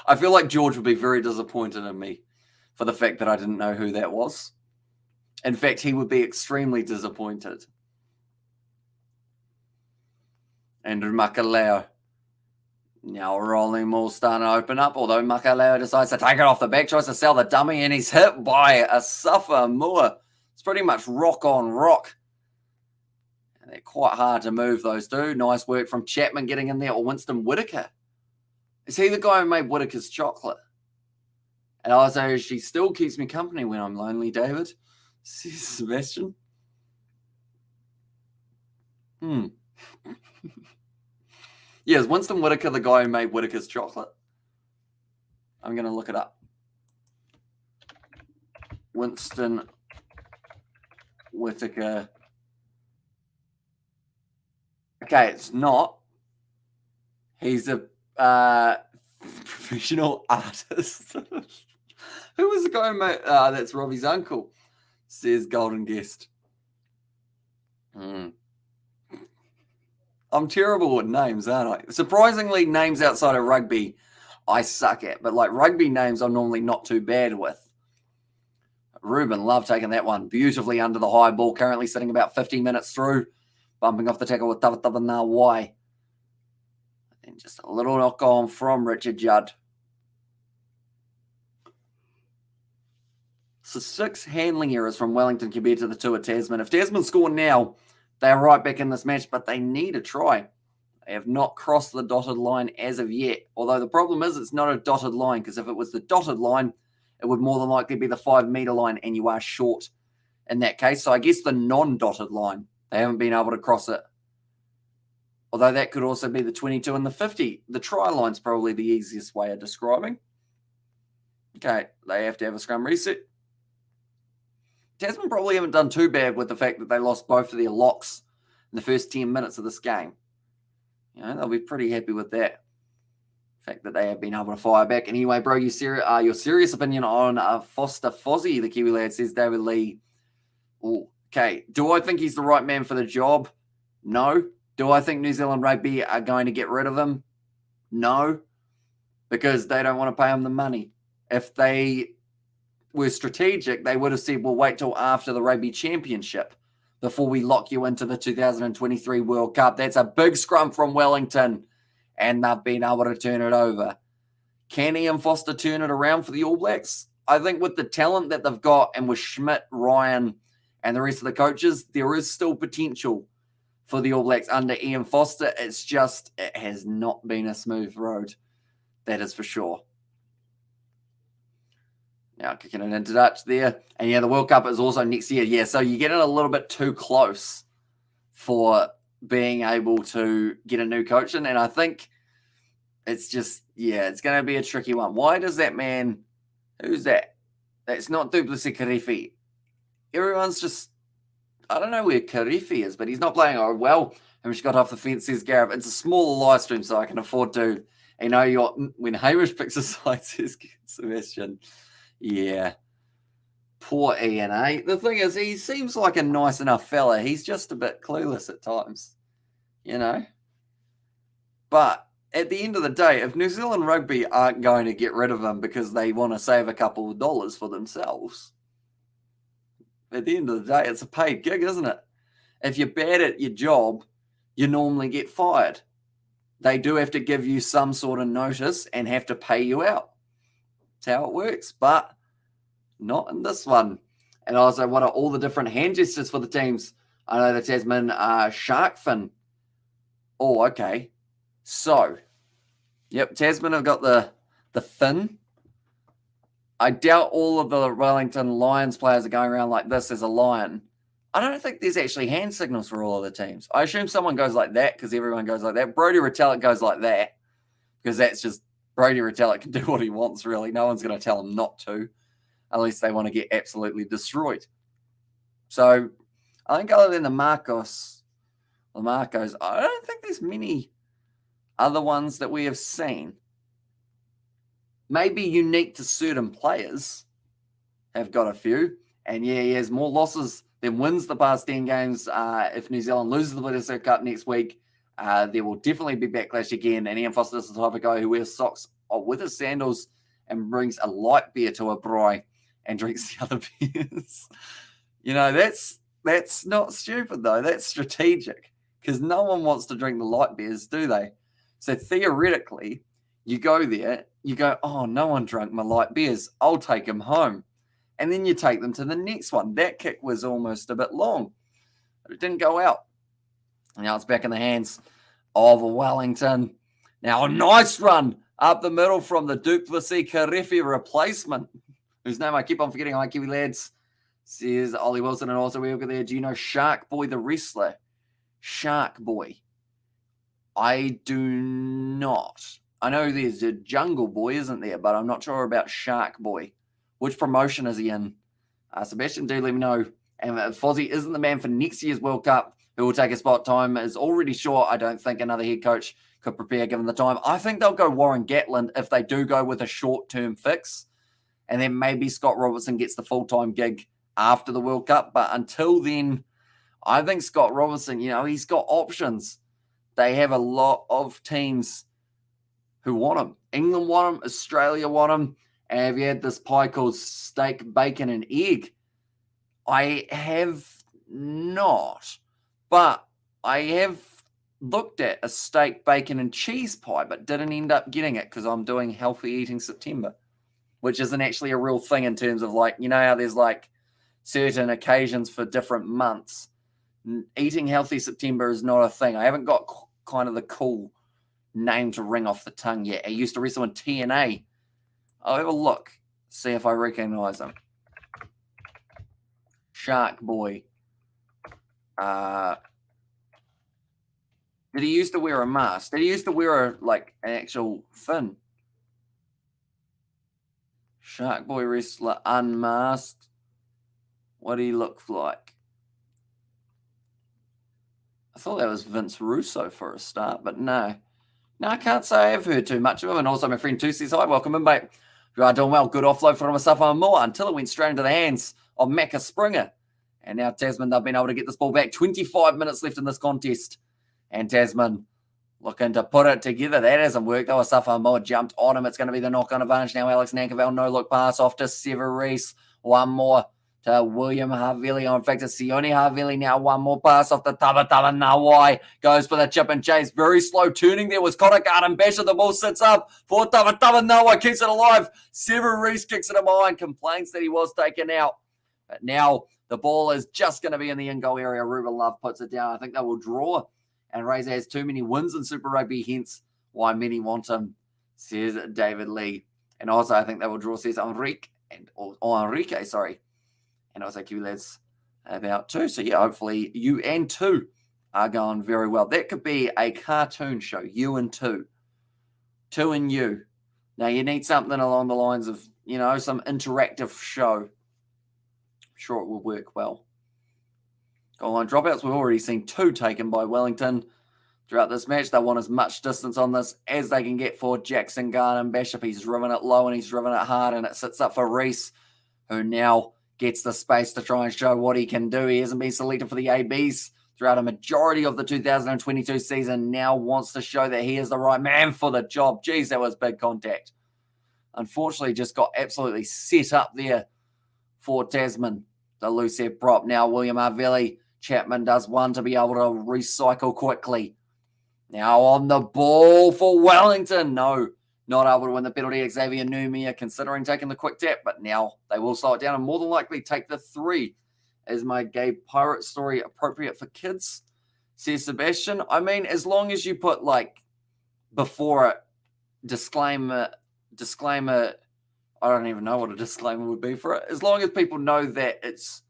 I feel like George would be very disappointed in me for the fact that I didn't know who that was. In fact, he would be extremely disappointed. Andrew Makaleo. Now rolling ball starting to open up, although Makaleo decides to take it off the back, tries to sell the dummy, and he's hit by a Safa Moore. It's pretty much rock on rock. And they're quite hard to move, those two. Nice work from Chapman getting in there, or Winston Whitaker. Is he the guy who made Whitaker's chocolate? And also, she still keeps me company when I'm lonely, David. Says Sebastian. Yeah, is Winston Whitaker the guy who made Whitaker's chocolate? I'm going to look it up. Winston Whitaker. Okay, it's not. He's a professional artist. Who was the guy who made... that's Robbie's uncle, says Golden Guest. I'm terrible with names, aren't I? Surprisingly, names outside of rugby, I suck at. But like rugby names, I'm normally not too bad with. Ruben Love taking that one beautifully under the high ball. Currently sitting about 50 minutes through. Bumping off the tackle with Tavatava Y. And just a little knock on from Richard Judd. So 6 handling errors from Wellington compared to the 2 at Tasman. If Tasman score now, they are right back in this match, but they need a try. They have not crossed the dotted line as of yet. Although the problem is it's not a dotted line, because if it was the dotted line, it would more than likely be the 5-meter line, and you are short in that case. So I guess the non-dotted line, they haven't been able to cross it. Although that could also be the 22 and the 50. The try line's probably the easiest way of describing. Okay, they have to have a scrum reset. Tasman probably haven't done too bad with the fact that they lost both of their locks in the first 10 minutes of this game. You know, they'll be pretty happy with that. The fact that they have been able to fire back. Anyway, bro, your serious opinion on Foster Fozzie, the Kiwi lad, says David Lee. Ooh, okay, do I think he's the right man for the job? No. Do I think New Zealand Rugby are going to get rid of him? No. Because they don't want to pay him the money. If they were strategic, they would have said, well, wait till after the Rugby Championship before we lock you into the 2023 World Cup. That's a big scrum from Wellington, and they've been able to turn it over. Can Ian Foster turn it around for the All Blacks? I think with the talent that they've got and with Schmidt, Ryan, and the rest of the coaches, there is still potential for the All Blacks under Ian Foster. It's just, it has not been a smooth road. That is for sure. Now kicking it into Dutch there. And yeah, the World Cup is also next year. Yeah, so you get it a little bit too close for being able to get a new coach in. And I think it's just, yeah, it's going to be a tricky one. Why does that man, who's that? That's not Duplessis Karifi. Everyone's just, I don't know where Karifi is, but he's not playing well. Hamish got off the fence, says Gareth. It's a smaller live stream, so I can afford to. You know, when Hamish picks a side, says Sebastian. Yeah. Poor Ian, eh? The thing is, he seems like a nice enough fella. He's just a bit clueless at times, you know? But at the end of the day, if New Zealand Rugby aren't going to get rid of him because they want to save a couple of dollars for themselves, at the end of the day, it's a paid gig, isn't it? If you're bad at your job, you normally get fired. they do have to give you some sort of notice and have to pay you out. That's how it works, but not in this one. And also, what are all the different hand gestures for the teams? I know the Tasman shark fin. Oh, okay. So, yep, Tasman have got the fin. I doubt all of the Wellington Lions players are going around like this as a lion. I don't think there's actually hand signals for all of the teams. I assume someone goes like that because everyone goes like that. Brodie Retallick goes like that because that's just Brodie Retallick can do what he wants, really. No one's going to tell him not to unless they want to get absolutely destroyed. So I think other than the Marcos, I don't think there's many other ones that we have seen. Maybe unique to certain players have got a few. And yeah, he has more losses than wins the past 10 games. If New Zealand loses the Bledisloe Cup next week, there will definitely be backlash again. And Ian Foster is the type of guy who wears socks with his sandals and brings a light beer to a braai and drinks the other beers. You know, that's not stupid, though. That's strategic because no one wants to drink the light beers, do they? So theoretically, you go there, you go, oh, no one drank my light beers. I'll take them home. And then you take them to the next one. That kick was almost a bit long, but it didn't go out. Now it's back in the hands of Wellington. Now a nice run up the middle from the Duplessis Karefi replacement, whose name I keep on forgetting. Hi, Kiwi lads. Says Ollie Wilson, and also we look at there. Do you know Shark Boy the wrestler? Shark Boy. I do not. I know there's a Jungle Boy, isn't there? But I'm not sure about Shark Boy. Which promotion is he in? Sebastian, do let me know. And Fozzie isn't the man for next year's World Cup, who will take a spot. Time is already short. I don't think another head coach could prepare given the time. I think they'll go Warren Gatland if they do go with a short-term fix. And then maybe Scott Robertson gets the full-time gig after the World Cup. But until then, I think Scott Robertson, he's got options. They have a lot of teams who want him. England want him. Australia want him. And have you had this pie called steak, bacon, and egg? I have not. But I have looked at a steak, bacon, and cheese pie, but didn't end up getting it because I'm doing Healthy Eating September, which isn't actually a real thing in terms of how there's certain occasions for different months. Eating Healthy September is not a thing. I haven't got kind of the cool name to ring off the tongue yet. I used to wrestle in TNA. I'll have a look, see if I recognize him. Shark Boy. Did he used to wear a mask? Did he used to wear an actual fin? Shark Boy wrestler unmasked. What do he look like? I thought that was Vince Russo for a start, but no. No, I can't say I've heard too much of him. And also my friend Tu says, hi, welcome in, mate. You are doing well. Good offload from Asafa Moa until it went straight into the hands of Macca Springer. And now Tasman, they've been able to get this ball back. 25 minutes left in this contest. And Tasman looking to put it together. That hasn't worked, though. Asafa Moa jumped on him. It's going to be the knock-on advantage now. Alex Nankerville, no-look pass off to Severis. One more to William Havili. In fact, it's Sione Havili now. One more pass off to Tabataba Nawai. Goes for the chip and chase. Very slow turning there was Connor Garden Basher. The ball sits up for Tabataba Nawai. Keeps it alive. Severis kicks it in behind. Complains that he was taken out. But now the ball is just going to be in the in-goal area. Ruben Love puts it down. I think they will draw. And Razor has too many wins in Super Rugby, hence why many want him, says David Lee. And also, I think they will draw, says Enrique. And also Kiwi lads about two. So yeah, hopefully you and two are going very well. That could be a cartoon show, you and two. Two and you. Now you need something along the lines of, some interactive show. I'm sure it will work well. Goal line dropouts. We've already seen two taken by Wellington throughout this match. They want as much distance on this as they can get for Jackson Garden Bishop. He's driven it low and he's driven it hard, and it sits up for Reese, who now gets the space to try and show what he can do. He hasn't been selected for the ABs throughout a majority of the 2022 season. Now wants to show that he is the right man for the job. Geez, that was big contact. Unfortunately, just got absolutely set up there for Tasman. The loose head prop. Now William Arvelli. Chapman does one to be able to recycle quickly. Now on the ball for Wellington. No, not able to win the penalty. Xavier Numia considering taking the quick tap, but now they will slow it down and more than likely take the 3. Is my gay pirate story appropriate for kids? Says Sebastian. I mean, as long as you put like before it, disclaimer, I don't even know what a disclaimer would be for it. As long as people know that it's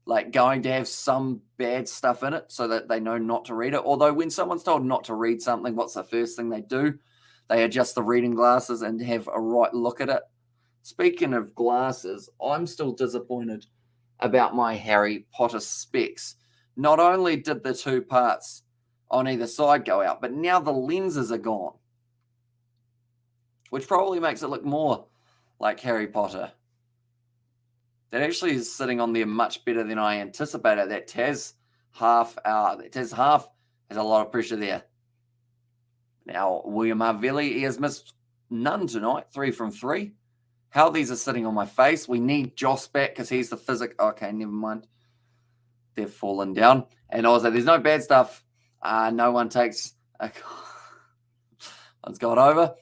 like going to have some bad stuff in it so that they know not to read it. Although when someone's told not to read something, what's the first thing they do? They adjust the reading glasses and have a right look at it. Speaking of glasses, I'm still disappointed about my Harry Potter specs. Not only did the 2 parts on either side go out, but now the lenses are gone, which probably makes it look more like Harry Potter. That actually is sitting on there much better than I anticipated. That Tas half has a lot of pressure there. Now, William Arvelli, he has missed none tonight, 3 from 3. How these are sitting on my face. We need Joss back because he's the physic. Okay, never mind. They've fallen down. And also, there's no bad stuff. No one takes a... One's got over.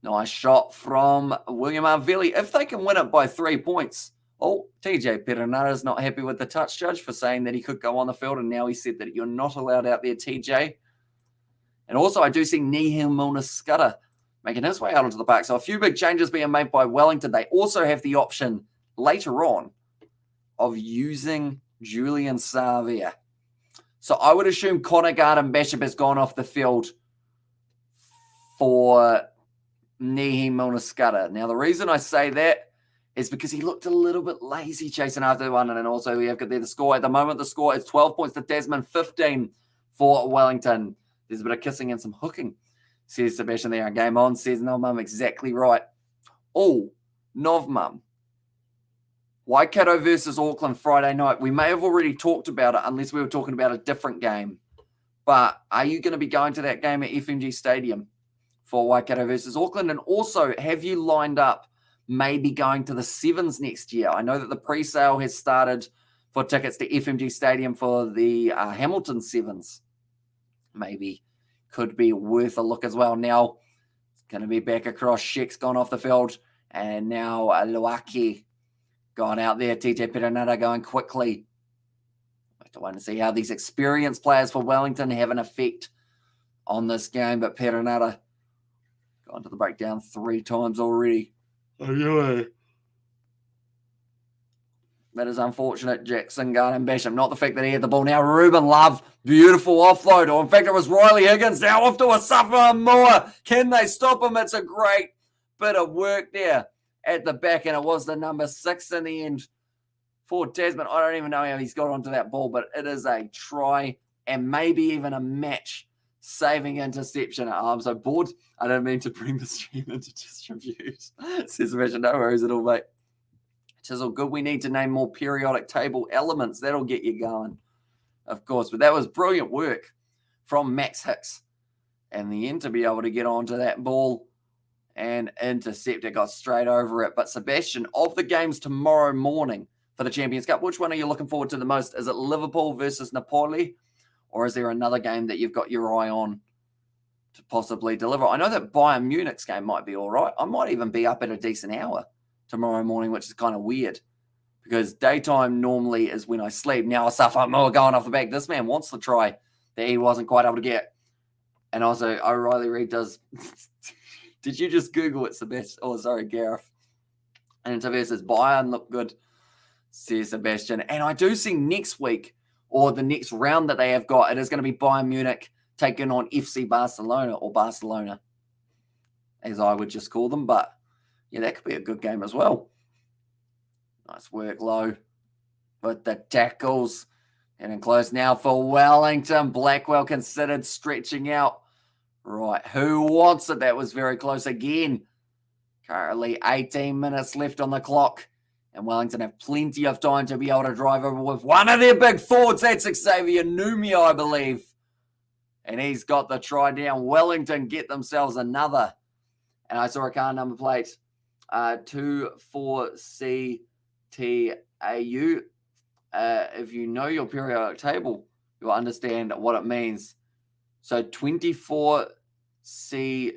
Nice shot from William Arvelli. If they can win it by 3 points. Oh, TJ Perenara's not happy with the touch judge for saying that he could go on the field, and now he said that you're not allowed out there, TJ. And also, I do see Nihil Milner-Scudder making his way out onto the park. So a few big changes being made by Wellington. They also have the option later on of using Julian Savia. So I would assume Connor Garden-Bishop has gone off the field for Nihil Milner-Scudder. Now, the reason I say that is because he looked a little bit lazy chasing after one. And then also we have got there the score. At the moment, the score is 12 points to Tasman, 15 for Wellington. There's a bit of kissing and some hooking, says Sebastian there. And game on, says Novmum, exactly right. Oh, Novmum. Waikato versus Auckland Friday night. We may have already talked about it unless we were talking about a different game. But are you going to be going to that game at FMG Stadium for Waikato versus Auckland? And also, have you lined up maybe going to the Sevens next year? I know that the pre-sale has started for tickets to FMG Stadium for the Hamilton Sevens. Maybe could be worth a look as well. Now, it's going to be back across. Sheck's gone off the field. And now Luaki gone out there. TJ Perenara going quickly. I have to wait and see how these experienced players for Wellington have an effect on this game. But Perenara gone to the breakdown 3 times already. That is unfortunate. Jackson Garden-Bishop. Not the fact that he had the ball. Now Ruben Love. Beautiful offload. Or in fact, it was Riley Higgins. Now off to a Samoa. Can they stop him? It's a great bit of work there at the back. And it was the number 6 in the end for Tasman. I don't even know how he's got onto that ball. But it is a try and maybe even a match saving interception. I'm so bored. I don't mean to bring the stream into disrepute. Says Sebastian, no worries at all, mate. Chisel, good. We need to name more periodic table elements. That'll get you going, of course. But that was brilliant work from Max Hicks. And the end to be able to get onto that ball and intercept it. Got straight over it. But Sebastian, of the games tomorrow morning for the Champions Cup, which one are you looking forward to the most? Is it Liverpool versus Napoli? Or is there another game that you've got your eye on to possibly deliver? I know that Bayern Munich's game might be all right. I might even be up at a decent hour tomorrow morning, which is kind of weird because daytime normally is when I sleep. Now I suffer more going off the back. This man wants the try that he wasn't quite able to get. And also, O'Reilly Reid does. Did you just Google it, Sebastian? Oh, sorry, Gareth. And Tavares says, Bayern look good, says Sebastian. And I do see next week, or the next round that they have got, it is going to be Bayern Munich taking on FC Barcelona, or Barcelona, as I would just call them. But, yeah, that could be a good game as well. Nice work, Low, with the tackles. Getting close now for Wellington. Blackwell considered stretching out. Right, who wants it? That was very close again. Currently 18 minutes left on the clock. And Wellington have plenty of time to be able to drive over with one of their big forwards. That's Xavier Numia, I believe. And he's got the try down. Wellington get themselves another. And I saw a car number plate. 24CTAU. If you know your periodic table, you'll understand what it means. So 24 CT.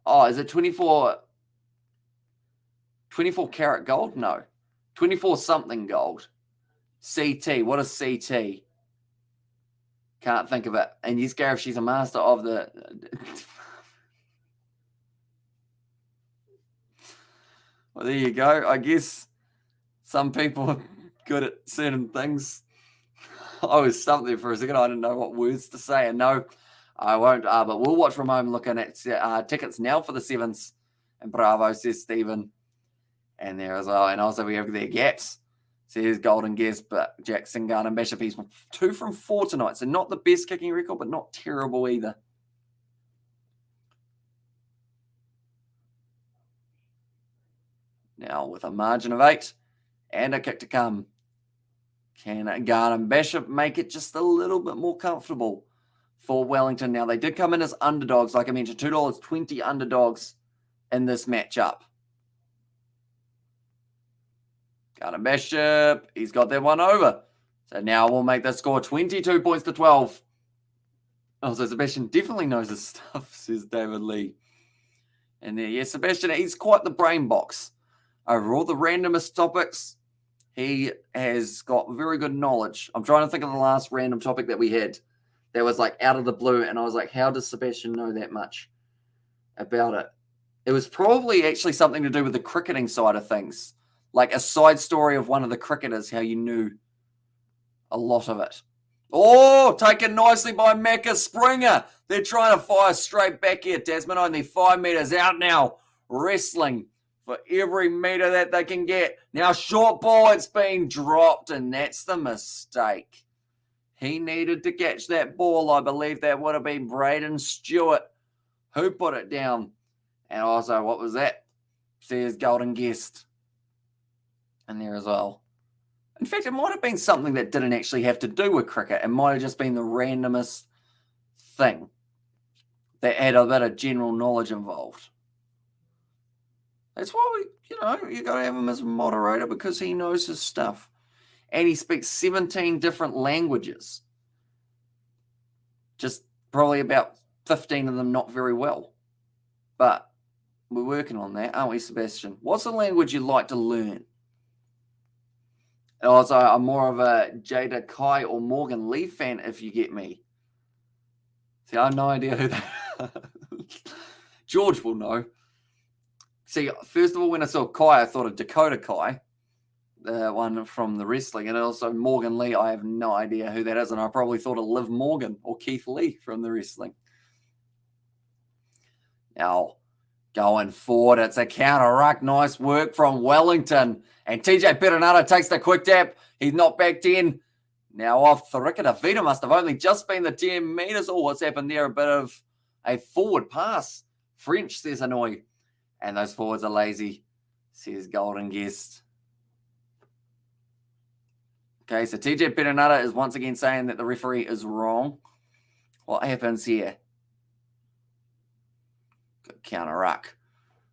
Oh, is it 24 karat gold? No. 24 something gold. CT. What is CT? Can't think of it. And yes, Gareth, she's a master of the... Well, there you go. I guess some people are good at certain things. I was stumped there for a second. I didn't know what words to say. And no, I won't. But we'll watch from home looking at tickets now for the Sevens. And bravo, says Stephen. And there as well. And also we have their gaps. Says Golden Guest, but Jackson, Garden, Bishop, he's 2 from 4 tonight. So not the best kicking record, but not terrible either. Now with a margin of 8 and a kick to come. Can Garden Bishop make it just a little bit more comfortable for Wellington? Now, they did come in as underdogs. Like I mentioned, $2.20 underdogs in this matchup. Garden Bishop, he's got that one over. So now we'll make the score 22 points to 12. Oh, so Sebastian definitely knows his stuff, says David Lee. And there, yeah, Sebastian, he's quite the brain box. Over all the randomest topics, he has got very good knowledge. I'm trying to think of the last random topic that we had that was like out of the blue. And I was like, how does Sebastian know that much about it? It was probably actually something to do with the cricketing side of things. Like a side story of one of the cricketers, how you knew a lot of it. Oh, taken nicely by Macca Springer. They're trying to fire straight back here. Tasman only 5 meters out now. Wrestling for every meter that they can get. Now, short ball, it's been dropped, and that's the mistake. He needed to catch that ball. I believe that would have been Braden Stewart who put it down. And also, what was that? Says Golden Guest. And there as well. In fact, it might have been something that didn't actually have to do with cricket. It might have just been the randomest thing that had a bit of general knowledge involved. That's why you got to have him as a moderator because he knows his stuff. And he speaks 17 different languages. Just probably about 15 of them not very well. But we're working on that, aren't we, Sebastian? What's a language you'd like to learn? Also, I'm more of a Jada Kai or Morgan Lee fan, if you get me. See, I have no idea who that George will know. See, first of all, when I saw Kai, I thought of Dakota Kai, the one from the wrestling. And also Morgan Lee, I have no idea who that is. And I probably thought of Liv Morgan or Keith Lee from the wrestling. Now, going forward, it's a counter ruck. Nice work from Wellington. And TJ Perenara takes the quick tap. He's not back 10. Now off Thurika. Vita must have only just been the 10 meters. Oh, what's happened there? A bit of a forward pass. French, says Hanoi. And those forwards are lazy, says Golden Guest. Okay, so TJ Perenara is once again saying that the referee is wrong. What happens here? Good counter ruck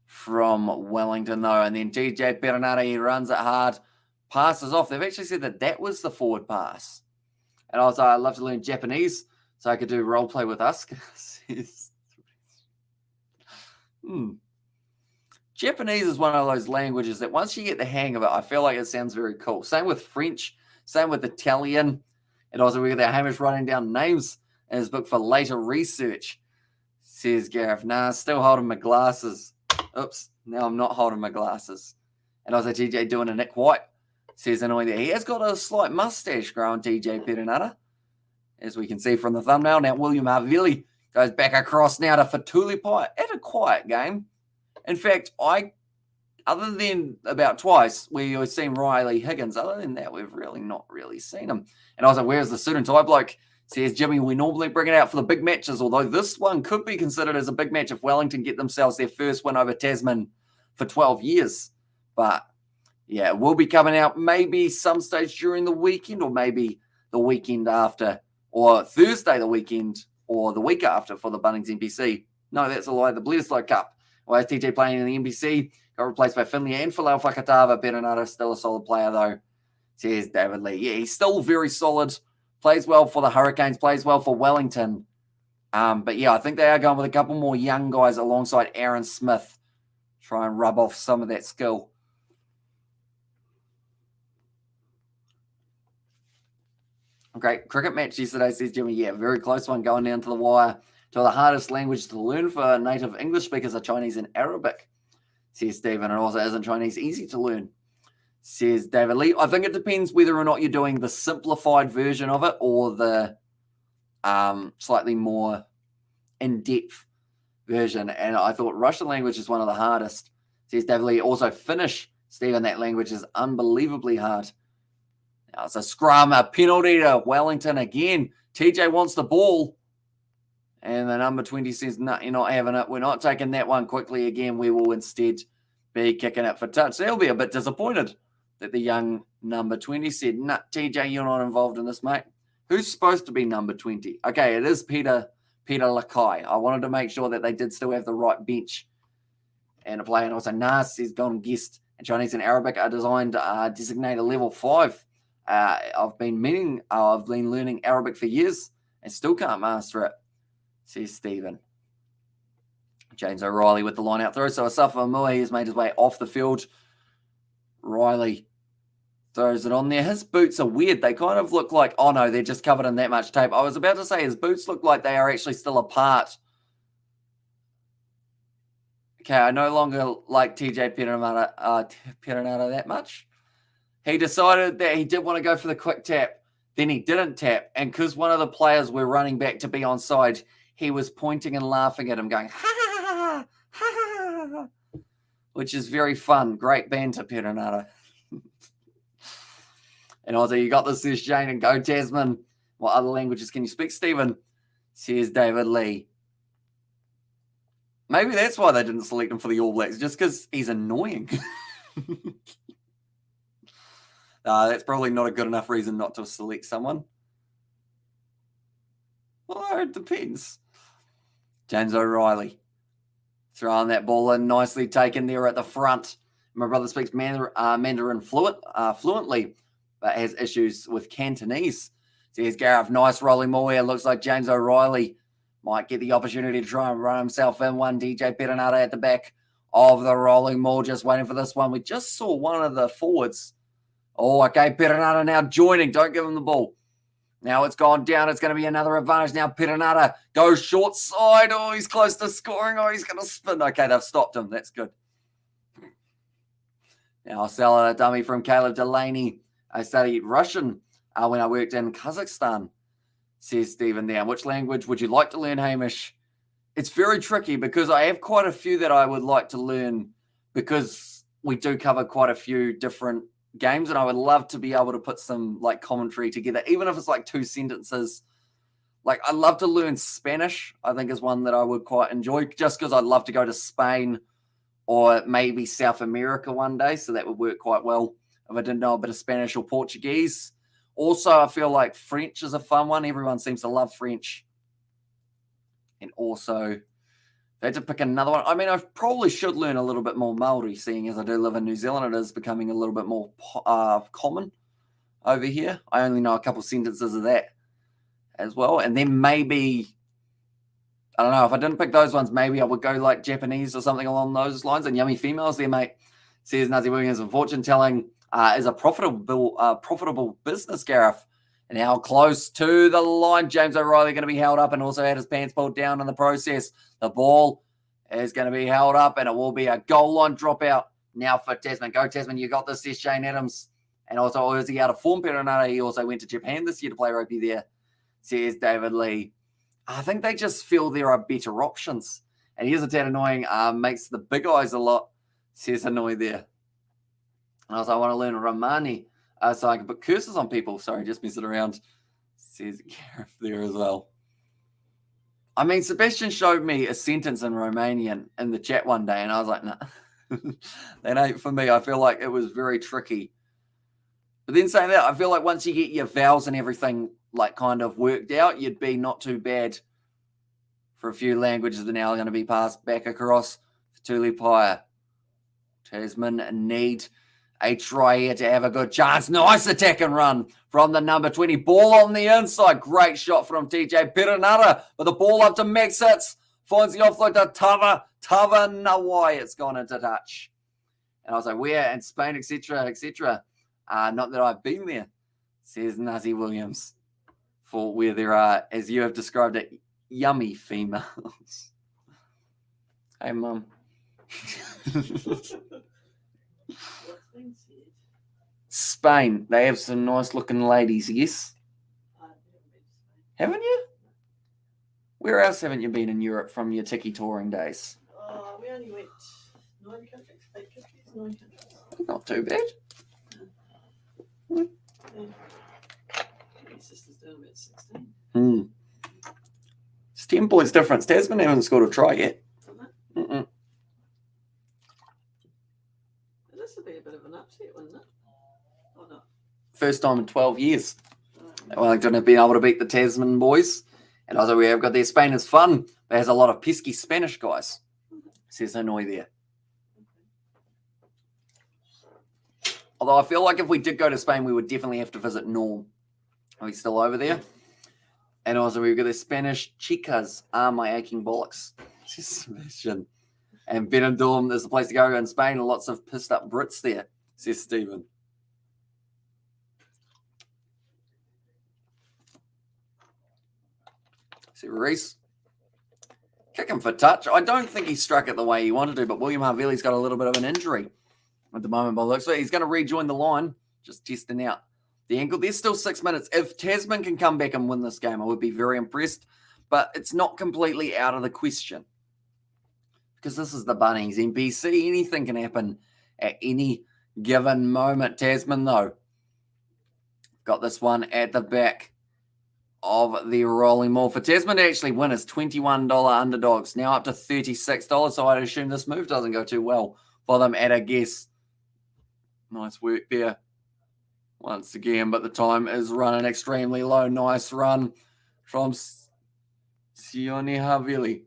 from Wellington, though. And then TJ Perenara, he runs it hard, passes off. They've actually said that that was the forward pass. And also, I'd love to learn Japanese so I could do role play with us. Japanese is one of those languages that once you get the hang of it, I feel like it sounds very cool. Same with French, same with Italian. And also, we got Hamish writing down names in his book for later research, says Gareth. Nah, still holding my glasses. Oops, now I'm not holding my glasses. And also, TJ doing a Nick White, says annoying that he has got a slight mustache growing, TJ Perenara, as we can see from the thumbnail. Now, William Harvilli goes back across now to Fatulipai at a quiet game. In fact, other than about twice, we've seen Riley Higgins. Other than that, we've really not really seen him. And also, where's the suit and tie bloke? Says Jimmy, we normally bring it out for the big matches, although this one could be considered as a big match if Wellington get themselves their first win over Tasman for 12 years. But, yeah, it will be coming out maybe some stage during the weekend or maybe the weekend after or Thursday the weekend or the week after for the Bunnings NPC. No, that's a lie. The Bledisloe Cup. Well, TJ playing in the NPC, got replaced by Finley and Falau Fakatava. Perenara, still a solid player, though, says David Lee. Yeah, he's still very solid, Plays well for the Hurricanes, plays well for Wellington. But yeah, I think they are going with a couple more young guys alongside Aaron Smith. Try and rub off some of that skill. Great cricket match yesterday, says Jimmy. Yeah, very close one going down to the wire. To the hardest language to learn for native English speakers are Chinese and Arabic, says Stephen. And also, isn't Chinese easy to learn, says David Lee. I think it depends whether or not you're doing the simplified version of it or the slightly more in-depth version. And I thought Russian language is one of the hardest, says David Lee. Also, Finnish, Stephen, that language is unbelievably hard. Now it's a scrum, a penalty to Wellington again. TJ wants the ball. And the number 20 says, no, you're not having it. We're not taking that one quickly again. We will instead be kicking it for touch. They'll be a bit disappointed that the young number 20 said, no, TJ, you're not involved in this, mate. Who's supposed to be number 20? Okay, it is Peter Lakai. I wanted to make sure that they did still have the right bench and a player. And also, Nas says, gone guest. And Chinese and Arabic are designed to designate a level 5. I've been learning Arabic for years and still can't master it, says Stephen. James O'Reilly with the line out throw. So Asafa Amua has made his way off the field. Riley throws it on there. His boots are weird. They kind of look like, oh no, they're just covered in that much tape. I was about to say his boots look like they are actually still apart. Okay, I no longer like TJ Perenara that much. He decided that he did want to go for the quick tap. Then he didn't tap. And because one of the players were running back to be onside, he was pointing and laughing at him, going, ha, ha, ha, ha, ha, ha, which is very fun. Great banter, Perenara. And also, you got this, says Shane, and go Tasman. What other languages can you speak, Stephen? Says David Lee. Maybe that's why they didn't select him for the All Blacks, just because he's annoying. That's probably not a good enough reason not to select someone. Well, it depends. James O'Reilly throwing that ball in, nicely taken there at the front. My brother speaks Mandarin fluently, but has issues with Cantonese. So here's Gareth, nice rolling ball here. Looks like James O'Reilly might get the opportunity to try and run himself in one. DJ Perenara at the back of the rolling ball, just waiting for this one. We just saw one of the forwards. Oh, okay, Perenara now joining. Don't give him the ball. Now it's gone down. It's going to be another advantage. Now Perenara goes short side. Oh, he's close to scoring. Oh, he's going to spin. Okay, they've stopped him. That's good. Now I'll sell a dummy from Caleb Delaney. I studied Russian when I worked in Kazakhstan, says Stephen there. Which language would you like to learn, Hamish? It's very tricky because I have quite a few that I would like to learn because we do cover quite a few different games, and I would love to be able to put some like commentary together, even if it's like 2 sentences. Like, I'd love to learn Spanish. I think is one that I would quite enjoy, just because I'd love to go to Spain or maybe South America one day, so that would work quite well if I didn't know a bit of Spanish or Portuguese. Also, I feel like French is a fun one. Everyone seems to love French. And also, if I had to pick another one, I mean, I probably should learn a little bit more Maori, seeing as I do live in New Zealand. It is becoming a little bit more common over here. I only know a couple sentences of that as well. And then maybe, I don't know, if I didn't pick those ones, maybe I would go like Japanese or something along those lines. And Yummy Females there, mate, says Nazi Williams, and fortune telling is a profitable business, Gareth. And how close to the line. James O'Reilly going to be held up and also had his pants pulled down in the process. The ball is going to be held up and it will be a goal line dropout now for Tasman. Go Tasman, you got this, says Shane Adams. And also, is he out of form, Perenara? He also went to Japan this year to play rugby there, says David Lee. I think they just feel there are better options. And here's a tad annoying, makes the big eyes a lot, says Hanoi there. And also, I want to learn Romani. So I can put curses on people. Sorry, just messing around. Says Gareth there as well. I mean, Sebastian showed me a sentence in Romanian in the chat one day, and I was like, nah, that ain't for me. I feel like it was very tricky. But then saying that, I feel like once you get your vowels and everything like kind of worked out, you'd be not too bad for a few languages that are now going to be passed back across for Tuli Pire. Tasman need A try here to have a good chance. Nice attack and run from the number 20. Ball on the inside. Great shot from TJ Perenara. But the ball up to Max Hits. Finds the offload to Tava Nawai. It's gone into touch. And I was like, where? And Spain, etc., etc. Not that I've been there, says Nazi Williams. For where there are, as you have described it, yummy females. Hey, Mum. Spain. They have some nice looking ladies, yes? Haven't you? Where else haven't you been in Europe from your tiki touring days? We only went 9 countries, 8 countries, 9 countries. Not too bad. Yeah. My sister's doing about 16. It's 10 points difference. Tasman haven't scored a try yet. This would be a bit of an upset, wouldn't it? Or not? First time in 12 years. Wellington have been able to beat the Tasman boys. And also we have got their Spain is fun. But has a lot of pesky Spanish guys. Says Hanoi there. Although I feel like if we did go to Spain, we would definitely have to visit Norm. Are we still over there? And also we've got the Spanish chicas are my aching bollocks. Says Sebastian. And Benidorm is the place to go in Spain. Lots of pissed up Brits there, says Stephen. See Reese. Kick him for touch. I don't think he struck it the way he wanted to, but William Harvey's got a little bit of an injury at the moment by the looks of it. He's going to rejoin the line, just testing out the ankle. There's still 6 minutes. If Tasman can come back and win this game, I would be very impressed, but it's not completely out of the question because this is the Bunnings NPC. Anything can happen at any given moment. Tasman, though, got this one at the back of the rolling maul. For Tasman to actually win is $21 underdogs, now up to $36. So I'd assume this move doesn't go too well for them at a guess. Nice work there once again, but the time is running extremely low. Nice run from Sione Havili.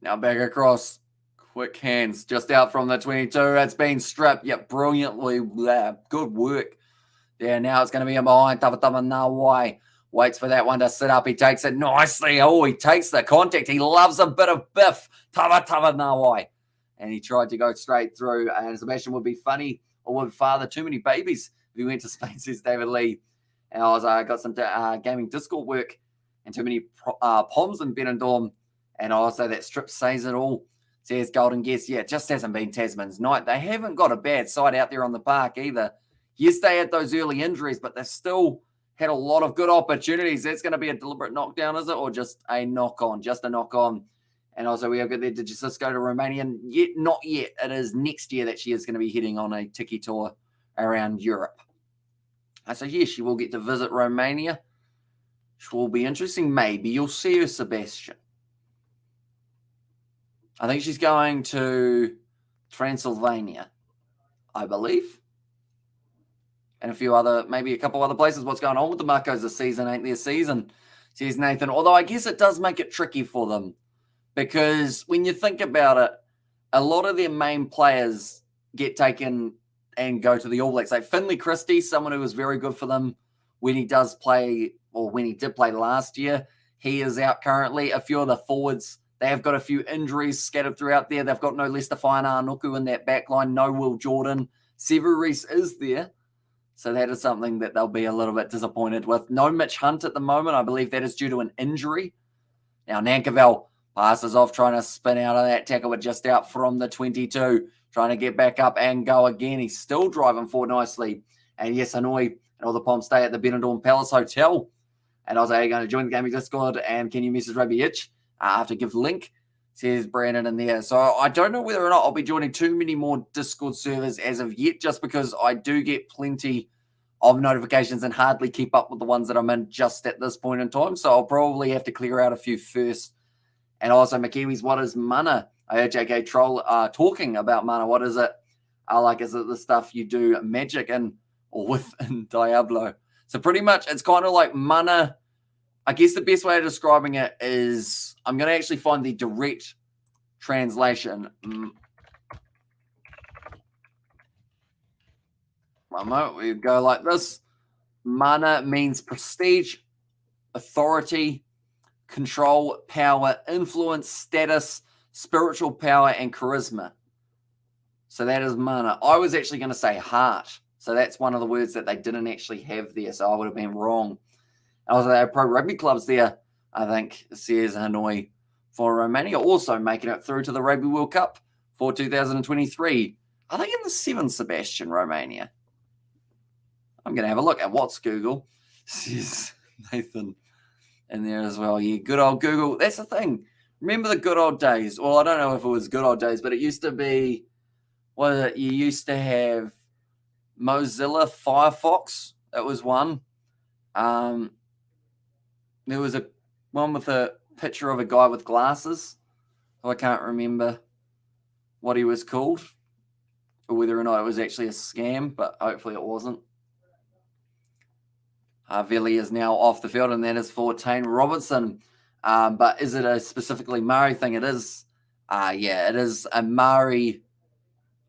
Now back across. Quick hands just out from the 22. It's been stripped. Yep, brilliantly. Good work there. Now it's going to be in behind. Tavatama Nawai. Waits for that one to sit up. He takes it nicely. Oh, he takes the contact. He loves a bit of biff. Tava Nawai. And he tried to go straight through. And Sebastian would be funny or would father too many babies if he went to Spain, says David Lee. And I got some gaming Discord work and too many Poms in Benidorm. And also that strip says it all, says Golden Guest. Yeah, it just hasn't been Tasman's night. They haven't got a bad side out there on the park either. Yes, they had those early injuries, but they've still had a lot of good opportunities. That's going to be a deliberate knockdown, is it? Or just a knock-on? Just a knock-on. And also we have got there, did you just go to Romania? Yet, not yet. It is next year that she is going to be heading on a tiki tour around Europe. So yes, she will get to visit Romania. Which will be interesting. Maybe you'll see her, Sebastian. I think she's going to Transylvania, I believe. And a few other, maybe a couple other places. What's going on with the Marcos this season ain't their season, says Nathan. Although I guess it does make it tricky for them. Because when you think about it, a lot of their main players get taken and go to the All Blacks. Like Finley Christie, someone who was very good for them when he does play, or when he did play last year. He is out currently. A few of the forwards, they have got a few injuries scattered throughout there. They've got no Lester Fainaanuku in that back line, no Will Jordan. Sevu Reece is there. So that is something that they'll be a little bit disappointed with. No Mitch Hunt at the moment. I believe that is due to an injury. Now, Nankerville passes off, trying to spin out of that tackle, but just out from the 22. Trying to get back up and go again. He's still driving forward nicely. And yes, Hanoi and all the Poms stay at the Benidorm Palace Hotel. And I was going to join the gaming Discord. And can you message Rugby Itch? I have to give the link, says Brandon in there. So I don't know whether or not I'll be joining too many more Discord servers as of yet, just because I do get plenty of notifications and hardly keep up with the ones that I'm in just at this point in time. So I'll probably have to clear out a few first. And also, Makiwis, what is mana? I heard JK Troll talking about mana. What is it? Is it the stuff you do magic in or with in Diablo? So pretty much it's kind of like mana. I guess the best way of describing it is I'm going to actually find the direct translation. One moment, we go like this. Mana means prestige, authority, control, power, influence, status, spiritual power, and charisma. So that is mana. I was actually going to say heart. So that's one of the words that they didn't actually have there. So I would have been wrong. Also, there are pro rugby clubs there, I think, says Hanoi for Romania. Also making it through to the Rugby World Cup for 2023. Are they in the 7, Sebastian, Romania? I'm going to have a look at what's Google, says Nathan in there as well. Yeah, good old Google. That's the thing. Remember the good old days? Well, I don't know if it was good old days, but it used to be, you used to have Mozilla Firefox. That was one. There was a one with a picture of a guy with glasses. I can't remember what he was called or whether or not it was actually a scam, but hopefully it wasn't. Vili is now off the field, and that is for Tane Robertson. But is it a specifically Maori thing? It is. Yeah, it is a Maori,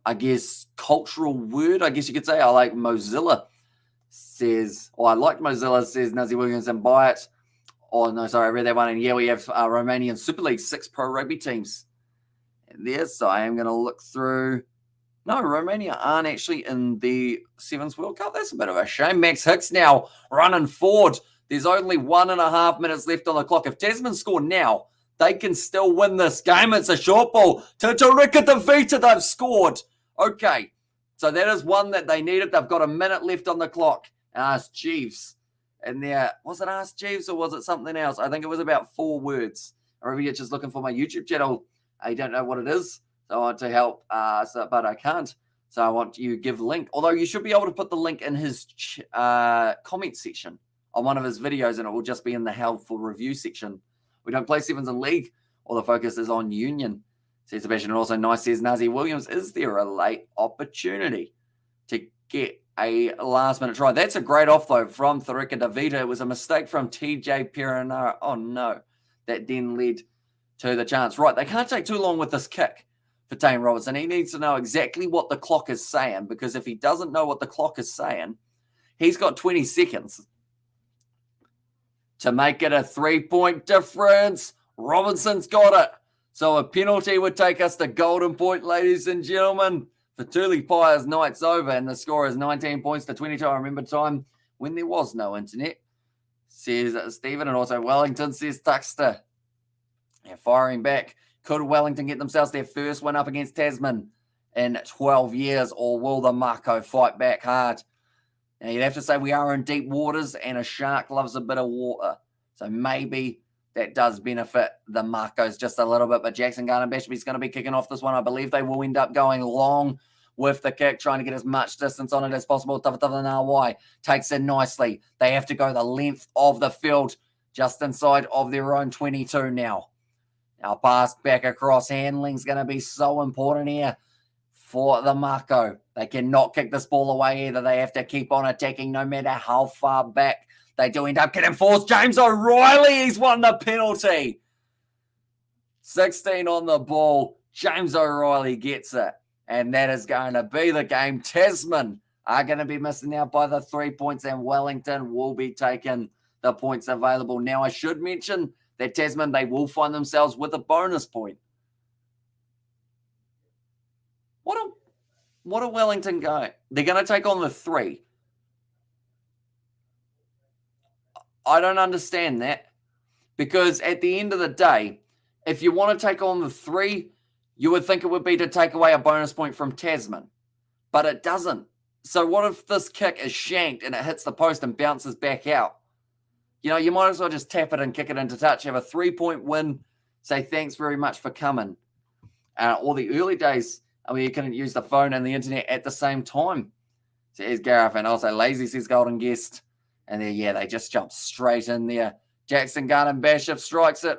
I guess, cultural word, I guess you could say. I like Mozilla, says, or I like Mozilla, says Nazi Williamson. Buy it. Oh, no, sorry, I read that one. And yeah, we have Romanian Super League, 6 pro rugby teams. And there, so I am going to look through. No, Romania aren't actually in the Sevens World Cup. That's a bit of a shame. Max Hicks now running forward. There's only 1.5 minutes left on the clock. If Tasman score now, they can still win this game. It's a short ball to Tarika Davita. They've scored. Okay, so that is one that they needed. They've got a minute left on the clock. Ask Jeeves. And there, was it Ask Jeeves or was it something else? I think it was about 4 words. Or maybe it's just looking for my YouTube channel. I don't know what it is. So I want to help, but I can't. So I want you to give link. Although you should be able to put the link in his comment section on one of his videos, and it will just be in the helpful review section. We don't play sevens in league. All the focus is on union, says Sebastian. And also nice, says Nazi Williams. Is there a late opportunity to get a last-minute try? That's a great offload from Tarika Davita. It was a mistake from TJ Perenara. Oh, no. That then led to the chance. Right, they can't take too long with this kick for Tane Robertson. He needs to know exactly what the clock is saying, because if he doesn't know what the clock is saying, he's got 20 seconds to make it a 3-point difference. Robinson's got it. So a penalty would take us to golden point, ladies and gentlemen. For Tuli Pire's night's over, and the score is 19 points to 22. I remember time when there was no internet, says Stephen. And also Wellington, says Tuxter. And firing back. Could Wellington get themselves their first win up against Tasman in 12 years, or will the Mako fight back hard? Now, you'd have to say we are in deep waters, and a shark loves a bit of water. So maybe that does benefit the Makos just a little bit. But Jackson Garden-Bashby's going to be kicking off this one. I believe they will end up going long with the kick, trying to get as much distance on it as possible. Tawatawanawai takes it nicely. They have to go the length of the field, just inside of their own 22 now. Now, pass back across. Handling's going to be so important here for the Mako. They cannot kick this ball away either. They have to keep on attacking no matter how far back they do end up getting forced. James O'Reilly, he's won the penalty. 16 on the ball. James O'Reilly gets it. And that is going to be the game. Tasman are going to be missing out by the 3 points, and Wellington will be taking the points available. Now, I should mention that Tasman, they will find themselves with a bonus point. What are Wellington going? They're going to take on the 3. I don't understand that, because at the end of the day, if you want to take on the 3, you would think it would be to take away a bonus point from Tasman, but it doesn't. So what if this kick is shanked and it hits the post and bounces back out? You know, you might as well just tap it and kick it into touch. Have a 3-point win. Say thanks very much for coming. Or the early days, I mean, you couldn't use the phone and the internet at the same time. So here's Gareth, and also Lazy, says Golden Guest. And there, yeah, they just jump straight in there. Jackson Garden-Basham strikes it.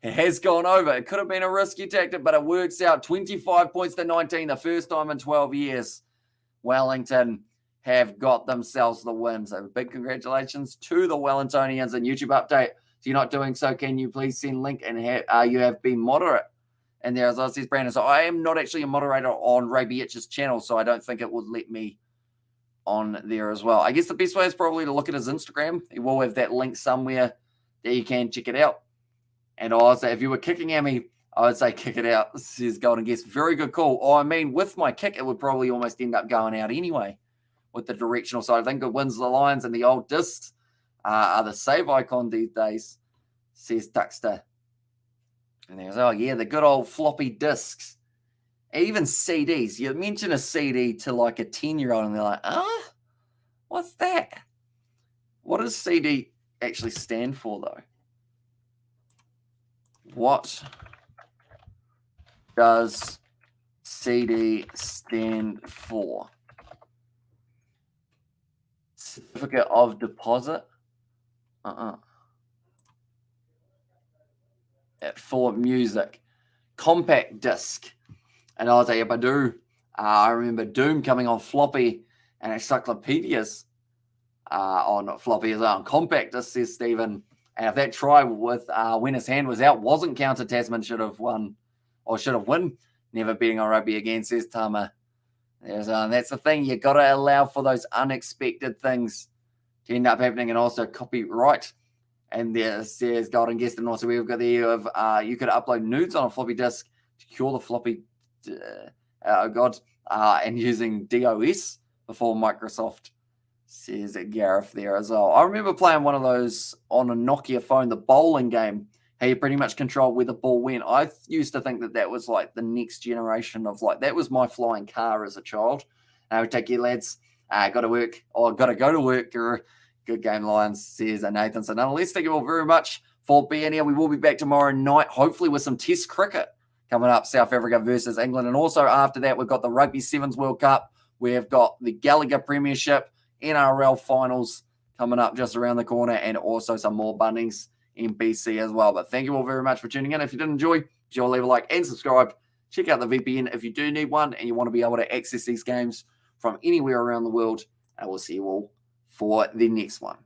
It has gone over. It could have been a risky tactic, but it works out. 25 points to 19, the first time in 12 years. Wellington have got themselves the win. So big congratulations to the Wellingtonians. And YouTube update. If you're not doing so, can you please send link and you have been moderate? And there, as I says, Brandon, so I am not actually a moderator on Ray Bietch's channel, so I don't think it would let me on there as well. I guess the best way is probably to look at his Instagram. He will have that link somewhere that you can check it out. And I would say if you were kicking at me, I would say kick it out, says Golden Guest. Very good call. Oh, I mean, with my kick, it would probably almost end up going out anyway with the directional side. I think it wins the lines, and the old discs are the save icon these days, says Duckster. And there's, oh yeah, the good old floppy discs. Even CDs. You mention a CD to like a 10-year-old and they're like, what's that? What does CD actually stand for, though? What does CD stand for? Certificate of deposit? For music. Compact disc. And I'll tell you, Badu, I remember Doom coming on floppy and encyclopedias on floppy as well. On compact disc, says Stephen. And if that try with when his hand was out wasn't counted, Tasman should have won or should have won. Never betting on rugby again, says Tama. That's the thing. You got to allow for those unexpected things to end up happening, and also copyright. And there says Golden Guest, and also we've got the idea of you could upload nudes on a floppy disk to cure the floppy and using DOS before Microsoft, says Gareth there as well. I remember playing one of those on a Nokia phone, the bowling game. How you pretty much control where the ball went. I used to think that that was like the next generation of like, that was my flying car as a child. I would take you lads, got to work, or got to go to work. Good game, Lions, says Nathan. So nonetheless, thank you all very much for being here. We will be back tomorrow night, hopefully with some test cricket coming up, South Africa versus England. And also after that, we've got the Rugby Sevens World Cup. We've got the Gallagher Premiership, NRL finals coming up just around the corner, and also some more Bunnings NPC as well. But thank you all very much for tuning in. If you did enjoy, be sure to leave a like and subscribe. Check out the VPN if you do need one and you want to be able to access these games from anywhere around the world. And we'll see you all for the next one.